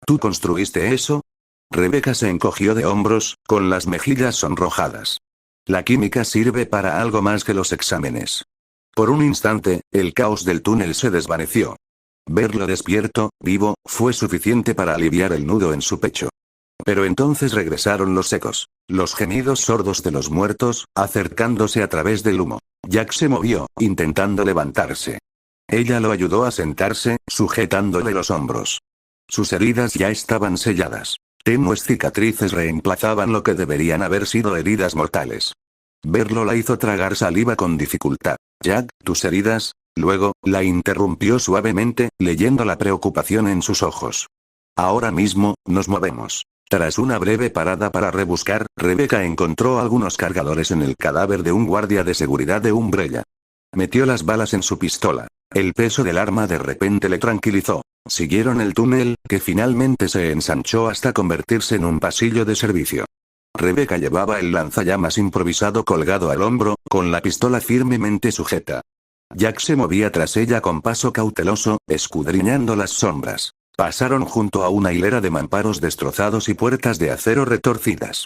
¿Tú construiste eso? Rebeca se encogió de hombros, con las mejillas sonrojadas. La química sirve para algo más que los exámenes. Por un instante, el caos del túnel se desvaneció. Verlo despierto, vivo, fue suficiente para aliviar el nudo en su pecho. Pero entonces regresaron los ecos, los gemidos sordos de los muertos, acercándose a través del humo. Jack se movió, intentando levantarse. Ella lo ayudó a sentarse, sujetándole los hombros. Sus heridas ya estaban selladas. Tenues cicatrices reemplazaban lo que deberían haber sido heridas mortales. Verlo la hizo tragar saliva con dificultad. Jack, tus heridas. Luego, la interrumpió suavemente, leyendo la preocupación en sus ojos. Ahora mismo, nos movemos. Tras una breve parada para rebuscar, Rebeca encontró algunos cargadores en el cadáver de un guardia de seguridad de Umbrella. Metió las balas en su pistola. El peso del arma de repente le tranquilizó. Siguieron el túnel, que finalmente se ensanchó hasta convertirse en un pasillo de servicio. Rebeca llevaba el lanzallamas improvisado colgado al hombro, con la pistola firmemente sujeta. Jack se movía tras ella con paso cauteloso, escudriñando las sombras. Pasaron junto a una hilera de mamparos destrozados y puertas de acero retorcidas.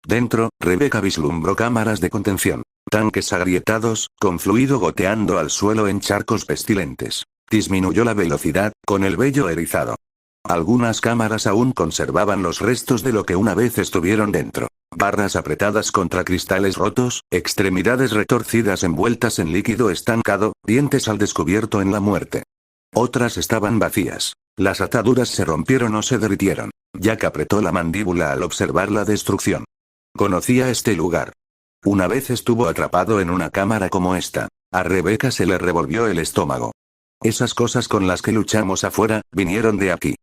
Dentro, Rebeca vislumbró cámaras de contención. Tanques agrietados, con fluido goteando al suelo en charcos pestilentes. Disminuyó la velocidad, con el vello erizado. Algunas cámaras aún conservaban los restos de lo que una vez estuvieron dentro. Barras apretadas contra cristales rotos, extremidades retorcidas envueltas en líquido estancado, dientes al descubierto en la muerte. Otras estaban vacías. Las ataduras se rompieron o se derritieron. Jack apretó la mandíbula al observar la destrucción. Conocía este lugar. Una vez estuvo atrapado en una cámara como esta. A Rebeca se le revolvió el estómago. Esas cosas con las que luchamos afuera, vinieron de aquí.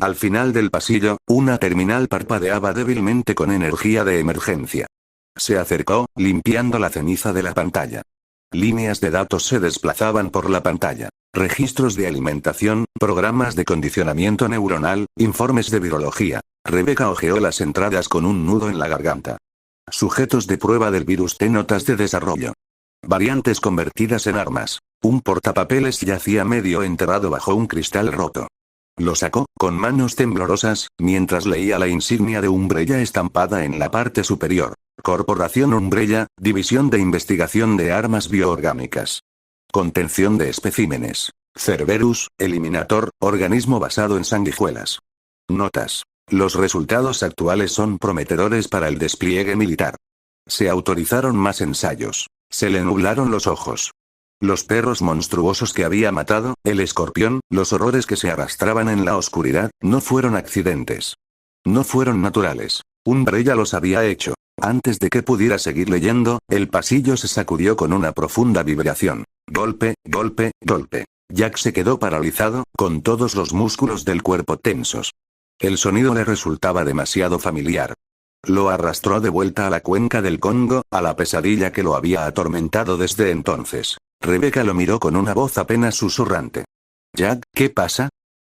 Al final del pasillo, una terminal parpadeaba débilmente con energía de emergencia. Se acercó, limpiando la ceniza de la pantalla. Líneas de datos se desplazaban por la pantalla. Registros de alimentación, programas de condicionamiento neuronal, informes de virología. Rebecca hojeó las entradas con un nudo en la garganta. Sujetos de prueba del virus T, notas de desarrollo. Variantes convertidas en armas. Un portapapeles yacía medio enterrado bajo un cristal roto. Lo sacó, con manos temblorosas, mientras leía la insignia de Umbrella estampada en la parte superior. Corporación Umbrella, División de Investigación de Armas Bioorgánicas. Contención de especímenes. Cerberus, Eliminator, organismo basado en sanguijuelas. Notas. Los resultados actuales son prometedores para el despliegue militar. Se autorizaron más ensayos. Se le nublaron los ojos. Los perros monstruosos que había matado, el escorpión, los horrores que se arrastraban en la oscuridad, no fueron accidentes. No fueron naturales. Umbrella los había hecho. Antes de que pudiera seguir leyendo, el pasillo se sacudió con una profunda vibración. Golpe, golpe, golpe. Jack se quedó paralizado, con todos los músculos del cuerpo tensos. El sonido le resultaba demasiado familiar. Lo arrastró de vuelta a la cuenca del Congo, a la pesadilla que lo había atormentado desde entonces. Rebecca lo miró con una voz apenas susurrante. Jack, ¿qué pasa?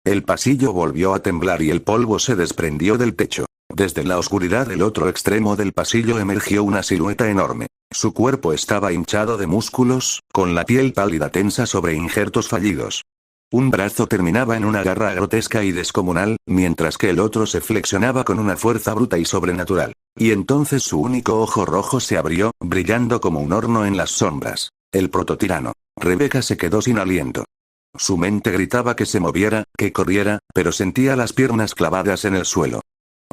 El pasillo volvió a temblar y el polvo se desprendió del techo. Desde la oscuridad del otro extremo del pasillo emergió una silueta enorme. Su cuerpo estaba hinchado de músculos, con la piel pálida tensa sobre injertos fallidos. Un brazo terminaba en una garra grotesca y descomunal, mientras que el otro se flexionaba con una fuerza bruta y sobrenatural. Y entonces su único ojo rojo se abrió, brillando como un horno en las sombras. El prototirano. Rebecca se quedó sin aliento. Su mente gritaba que se moviera, que corriera, pero sentía las piernas clavadas en el suelo.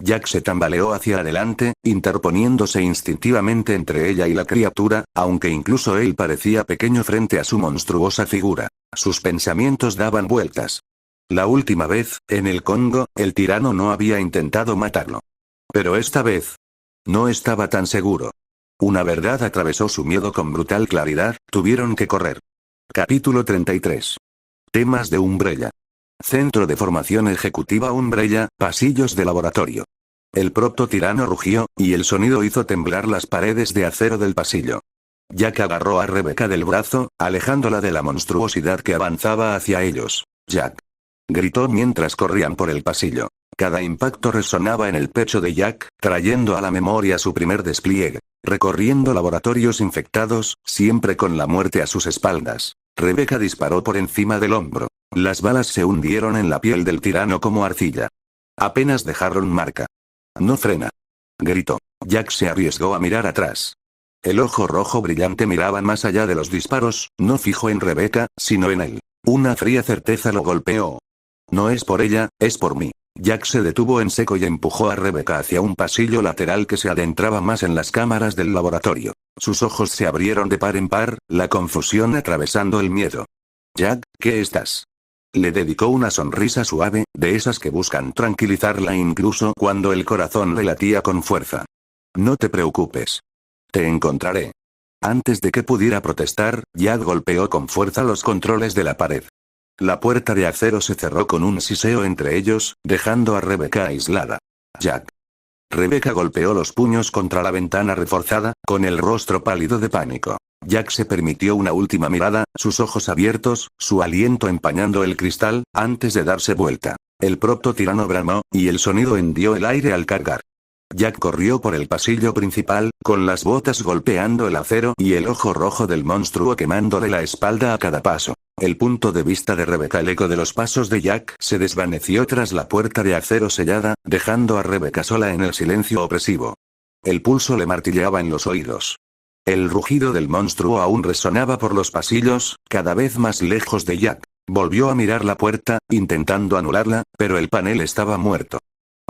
Jack se tambaleó hacia adelante, interponiéndose instintivamente entre ella y la criatura, aunque incluso él parecía pequeño frente a su monstruosa figura. Sus pensamientos daban vueltas. La última vez, en el Congo, el tirano no había intentado matarlo. Pero esta vez, no estaba tan seguro. Una verdad atravesó su miedo con brutal claridad, tuvieron que correr. Capítulo 33. Temas de Umbrella. Centro de Formación Ejecutiva Umbrella, pasillos de laboratorio. El prototirano rugió, y el sonido hizo temblar las paredes de acero del pasillo. Jack agarró a Rebecca del brazo, alejándola de la monstruosidad que avanzaba hacia ellos. Jack. Gritó mientras corrían por el pasillo. Cada impacto resonaba en el pecho de Jack, trayendo a la memoria su primer despliegue. Recorriendo laboratorios infectados, siempre con la muerte a sus espaldas. Rebecca disparó por encima del hombro. Las balas se hundieron en la piel del tirano como arcilla. Apenas dejaron marca. No frena. Gritó. Jack se arriesgó a mirar atrás. El ojo rojo brillante miraba más allá de los disparos, no fijo en Rebecca, sino en él. Una fría certeza lo golpeó. No es por ella, es por mí. Jack se detuvo en seco y empujó a Rebecca hacia un pasillo lateral que se adentraba más en las cámaras del laboratorio. Sus ojos se abrieron de par en par, la confusión atravesando el miedo. Jack, ¿qué estás? Le dedicó una sonrisa suave, de esas que buscan tranquilizarla incluso cuando el corazón le latía con fuerza. No te preocupes. Te encontraré. Antes de que pudiera protestar, Jack golpeó con fuerza los controles de la pared. La puerta de acero se cerró con un siseo entre ellos, dejando a Rebecca aislada. Jack. Rebecca golpeó los puños contra la ventana reforzada, con el rostro pálido de pánico. Jack se permitió una última mirada, sus ojos abiertos, su aliento empañando el cristal, antes de darse vuelta. El prototirano bramó, y el sonido hendió el aire al cargar. Jack corrió por el pasillo principal, con las botas golpeando el acero y el ojo rojo del monstruo quemándole la espalda a cada paso. El punto de vista de Rebecca, el eco de los pasos de Jack se desvaneció tras la puerta de acero sellada, dejando a Rebecca sola en el silencio opresivo. El pulso le martilleaba en los oídos. El rugido del monstruo aún resonaba por los pasillos, cada vez más lejos de Jack. Volvió a mirar la puerta, intentando anularla, pero el panel estaba muerto.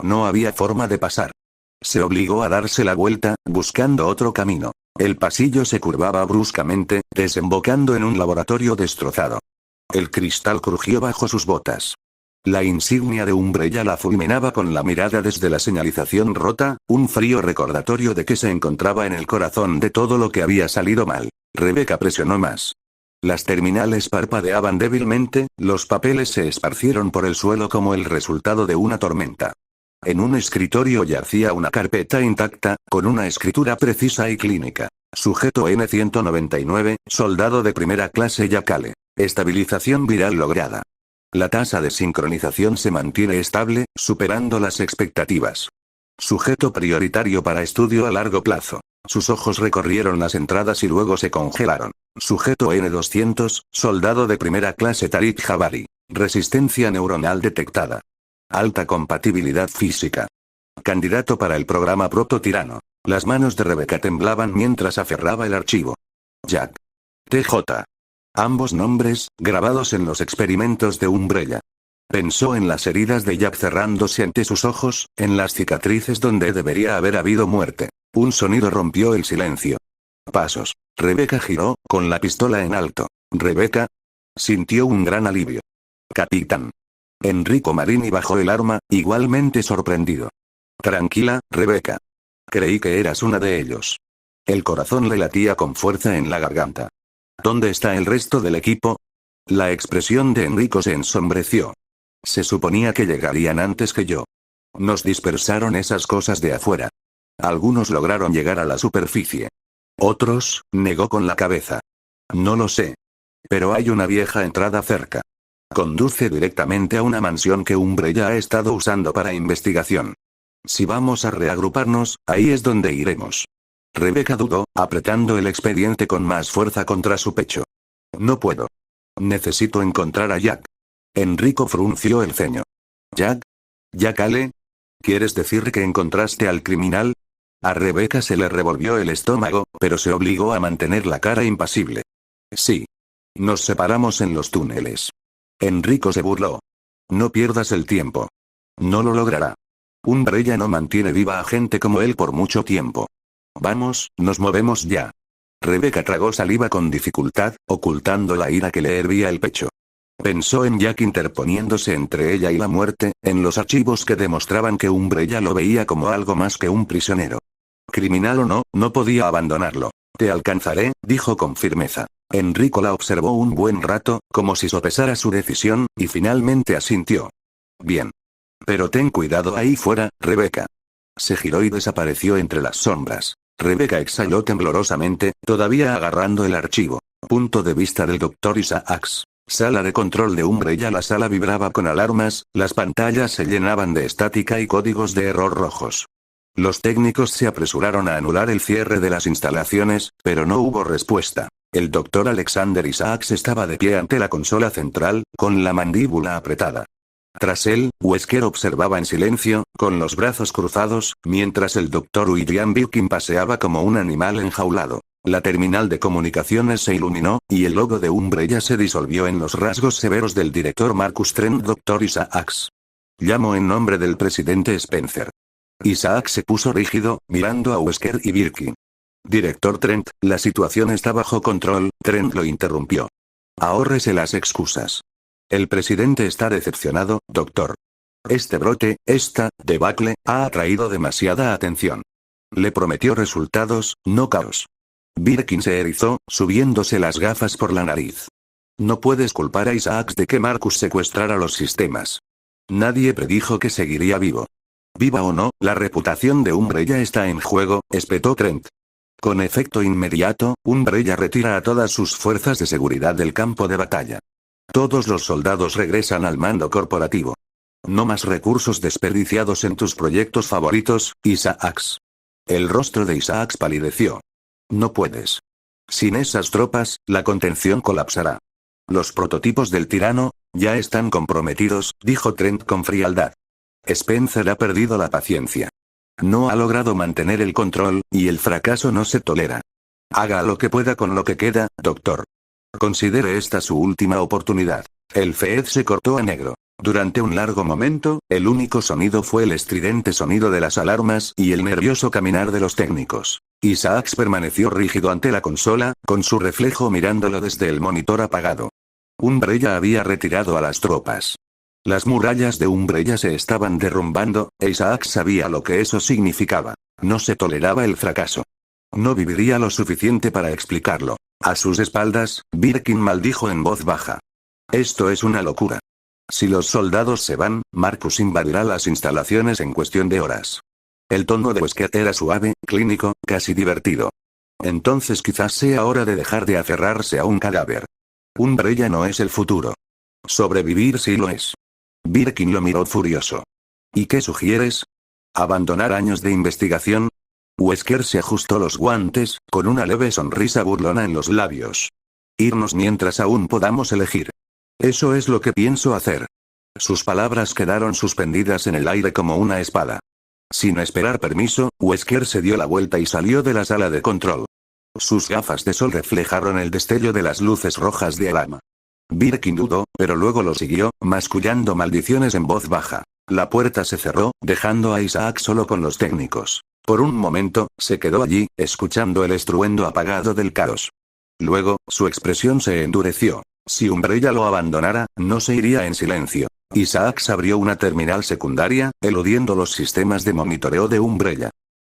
No había forma de pasar. Se obligó a darse la vuelta, buscando otro camino. El pasillo se curvaba bruscamente, desembocando en un laboratorio destrozado. El cristal crujió bajo sus botas. La insignia de Umbrella la fulminaba con la mirada desde la señalización rota, un frío recordatorio de que se encontraba en el corazón de todo lo que había salido mal. Rebecca presionó más. Las terminales parpadeaban débilmente, los papeles se esparcieron por el suelo como el resultado de una tormenta. En un escritorio yacía una carpeta intacta, con una escritura precisa y clínica. Sujeto N-199, soldado de primera clase Yakale. Estabilización viral lograda. La tasa de sincronización se mantiene estable, superando las expectativas. Sujeto prioritario para estudio a largo plazo. Sus ojos recorrieron las entradas y luego se congelaron. Sujeto N-200, soldado de primera clase Tariq Jabari. Resistencia neuronal detectada. Alta compatibilidad física. Candidato para el programa Proto-Tirano. Las manos de Rebecca temblaban mientras aferraba el archivo. Jack. TJ. Ambos nombres, grabados en los experimentos de Umbrella. Pensó en las heridas de Jack cerrándose ante sus ojos, en las cicatrices donde debería haber habido muerte. Un sonido rompió el silencio. Pasos. Rebecca giró, con la pistola en alto. ¿Rebecca? Sintió un gran alivio. Capitán. Enrico Marini bajó el arma, igualmente sorprendido. Tranquila, Rebecca. Creí que eras una de ellos. El corazón le latía con fuerza en la garganta. ¿Dónde está el resto del equipo? La expresión de Enrico se ensombreció. Se suponía que llegarían antes que yo. Nos dispersaron esas cosas de afuera. Algunos lograron llegar a la superficie. Otros, negó con la cabeza. No lo sé. Pero hay una vieja entrada cerca. Conduce directamente a una mansión que Umbrella ha estado usando para investigación. Si vamos a reagruparnos, ahí es donde iremos. Rebecca dudó, apretando el expediente con más fuerza contra su pecho. No puedo. Necesito encontrar a Jack. Enrico frunció el ceño. ¿Jack? ¿Yakale? ¿Quieres decir que encontraste al criminal? A Rebecca se le revolvió el estómago, pero se obligó a mantener la cara impasible. Sí. Nos separamos en los túneles. Enrico se burló. No pierdas el tiempo. No lo logrará. Umbrella no mantiene viva a gente como él por mucho tiempo. Vamos, nos movemos ya. Rebecca tragó saliva con dificultad, ocultando la ira que le hervía el pecho. Pensó en Jack interponiéndose entre ella y la muerte, en los archivos que demostraban que Umbrella lo veía como algo más que un prisionero. Criminal o no, no podía abandonarlo. Te alcanzaré, dijo con firmeza. Enrico la observó un buen rato, como si sopesara su decisión, y finalmente asintió. Bien. Pero ten cuidado ahí fuera, Rebecca. Se giró y desapareció entre las sombras. Rebecca exhaló temblorosamente, todavía agarrando el archivo. Punto de vista del Dr. Isaacs. Sala de control de Umbrella. La sala vibraba con alarmas, las pantallas se llenaban de estática y códigos de error rojos. Los técnicos se apresuraron a anular el cierre de las instalaciones, pero no hubo respuesta. El Dr. Alexander Isaacs estaba de pie ante la consola central, con la mandíbula apretada. Tras él, Wesker observaba en silencio, con los brazos cruzados, mientras el Dr. William Birkin paseaba como un animal enjaulado. La terminal de comunicaciones se iluminó, y el logo de Umbrella se disolvió en los rasgos severos del director Marcus Trent. Dr. Isaacs. Llamo en nombre del presidente Spencer. Isaac se puso rígido, mirando a Wesker y Birkin. Director Trent, la situación está bajo control. Trent lo interrumpió. Ahórrese las excusas. El presidente está decepcionado, doctor. Este brote, esta debacle, ha atraído demasiada atención. Le prometió resultados, no caos. Birkin se erizó, subiéndose las gafas por la nariz. No puedes culpar a Isaacs de que Marcus secuestrara los sistemas. Nadie predijo que seguiría vivo. Viva o no, la reputación de Umbrella está en juego, espetó Trent. Con efecto inmediato, Umbrella retira a todas sus fuerzas de seguridad del campo de batalla. Todos los soldados regresan al mando corporativo. No más recursos desperdiciados en tus proyectos favoritos, Isaacs. El rostro de Isaacs palideció. No puedes. Sin esas tropas, la contención colapsará. Los prototipos del tirano, ya están comprometidos, dijo Trent con frialdad. Spencer ha perdido la paciencia. No ha logrado mantener el control, y el fracaso no se tolera. Haga lo que pueda con lo que queda, doctor. Considere esta su última oportunidad. El feed se cortó a negro. Durante un largo momento, el único sonido fue el estridente sonido de las alarmas y el nervioso caminar de los técnicos. Isaacs permaneció rígido ante la consola, con su reflejo mirándolo desde el monitor apagado. Umbrella había retirado a las tropas. Las murallas de Umbrella se estaban derrumbando, e Isaacs sabía lo que eso significaba. No se toleraba el fracaso. No viviría lo suficiente para explicarlo. A sus espaldas, Birkin maldijo en voz baja. Esto es una locura. Si los soldados se van, Marcus invadirá las instalaciones en cuestión de horas. El tono de Wesker era suave, clínico, casi divertido. Entonces quizás sea hora de dejar de aferrarse a un cadáver. Umbrella no es el futuro. Sobrevivir sí lo es. Birkin lo miró furioso. ¿Y qué sugieres? ¿Abandonar años de investigación? Wesker se ajustó los guantes, con una leve sonrisa burlona en los labios. Irnos mientras aún podamos elegir. Eso es lo que pienso hacer. Sus palabras quedaron suspendidas en el aire como una espada. Sin esperar permiso, Wesker se dio la vuelta y salió de la sala de control. Sus gafas de sol reflejaron el destello de las luces rojas de Alama. Birkin dudó, pero luego lo siguió, mascullando maldiciones en voz baja. La puerta se cerró, dejando a Isaac solo con los técnicos. Por un momento, se quedó allí, escuchando el estruendo apagado del caos. Luego, su expresión se endureció. Si Umbrella lo abandonara, no se iría en silencio. Isaac abrió una terminal secundaria, eludiendo los sistemas de monitoreo de Umbrella.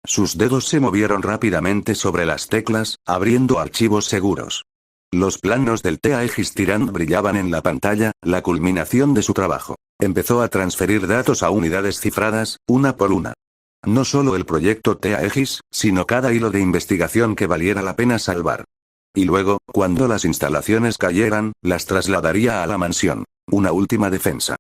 Sus dedos se movieron rápidamente sobre las teclas, abriendo archivos seguros. Los planos del T-Aegis Tyrant brillaban en la pantalla, la culminación de su trabajo. Empezó a transferir datos a unidades cifradas, una por una. No solo el proyecto T-Aegis, sino cada hilo de investigación que valiera la pena salvar. Y luego, cuando las instalaciones cayeran, las trasladaría a la mansión. Una última defensa.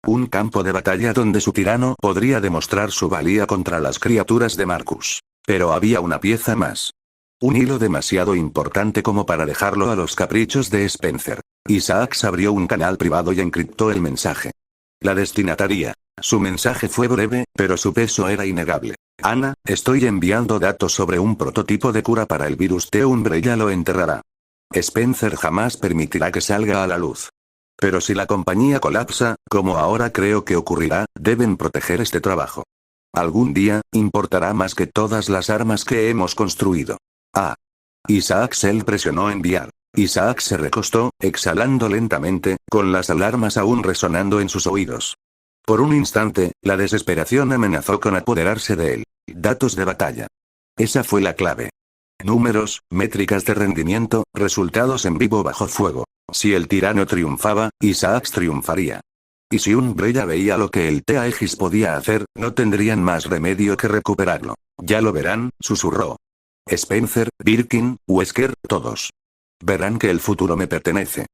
Un campo de batalla donde su tirano podría demostrar su valía contra las criaturas de Marcus. Pero había una pieza más. Un hilo demasiado importante como para dejarlo a los caprichos de Spencer. Isaac abrió un canal privado y encriptó el mensaje. La destinataria. Su mensaje fue breve, pero su peso era innegable. Ana, estoy enviando datos sobre un prototipo de cura para el virus T. Umbrella lo enterrará. Spencer jamás permitirá que salga a la luz. Pero si la compañía colapsa, como ahora creo que ocurrirá, deben proteger este trabajo. Algún día, importará más que todas las armas que hemos construido. Isaac Sell presionó enviar. Isaac se recostó, exhalando lentamente, con las alarmas aún resonando en sus oídos. Por un instante, la desesperación amenazó con apoderarse de él. Datos de batalla. Esa fue la clave. Números, métricas de rendimiento, resultados en vivo bajo fuego. Si el tirano triunfaba, Isaac triunfaría. Y si Umbrella veía lo que el T-Aegis podía hacer, no tendrían más remedio que recuperarlo. Ya lo verán, susurró. Spencer, Birkin, Wesker, todos. Verán que el futuro me pertenece.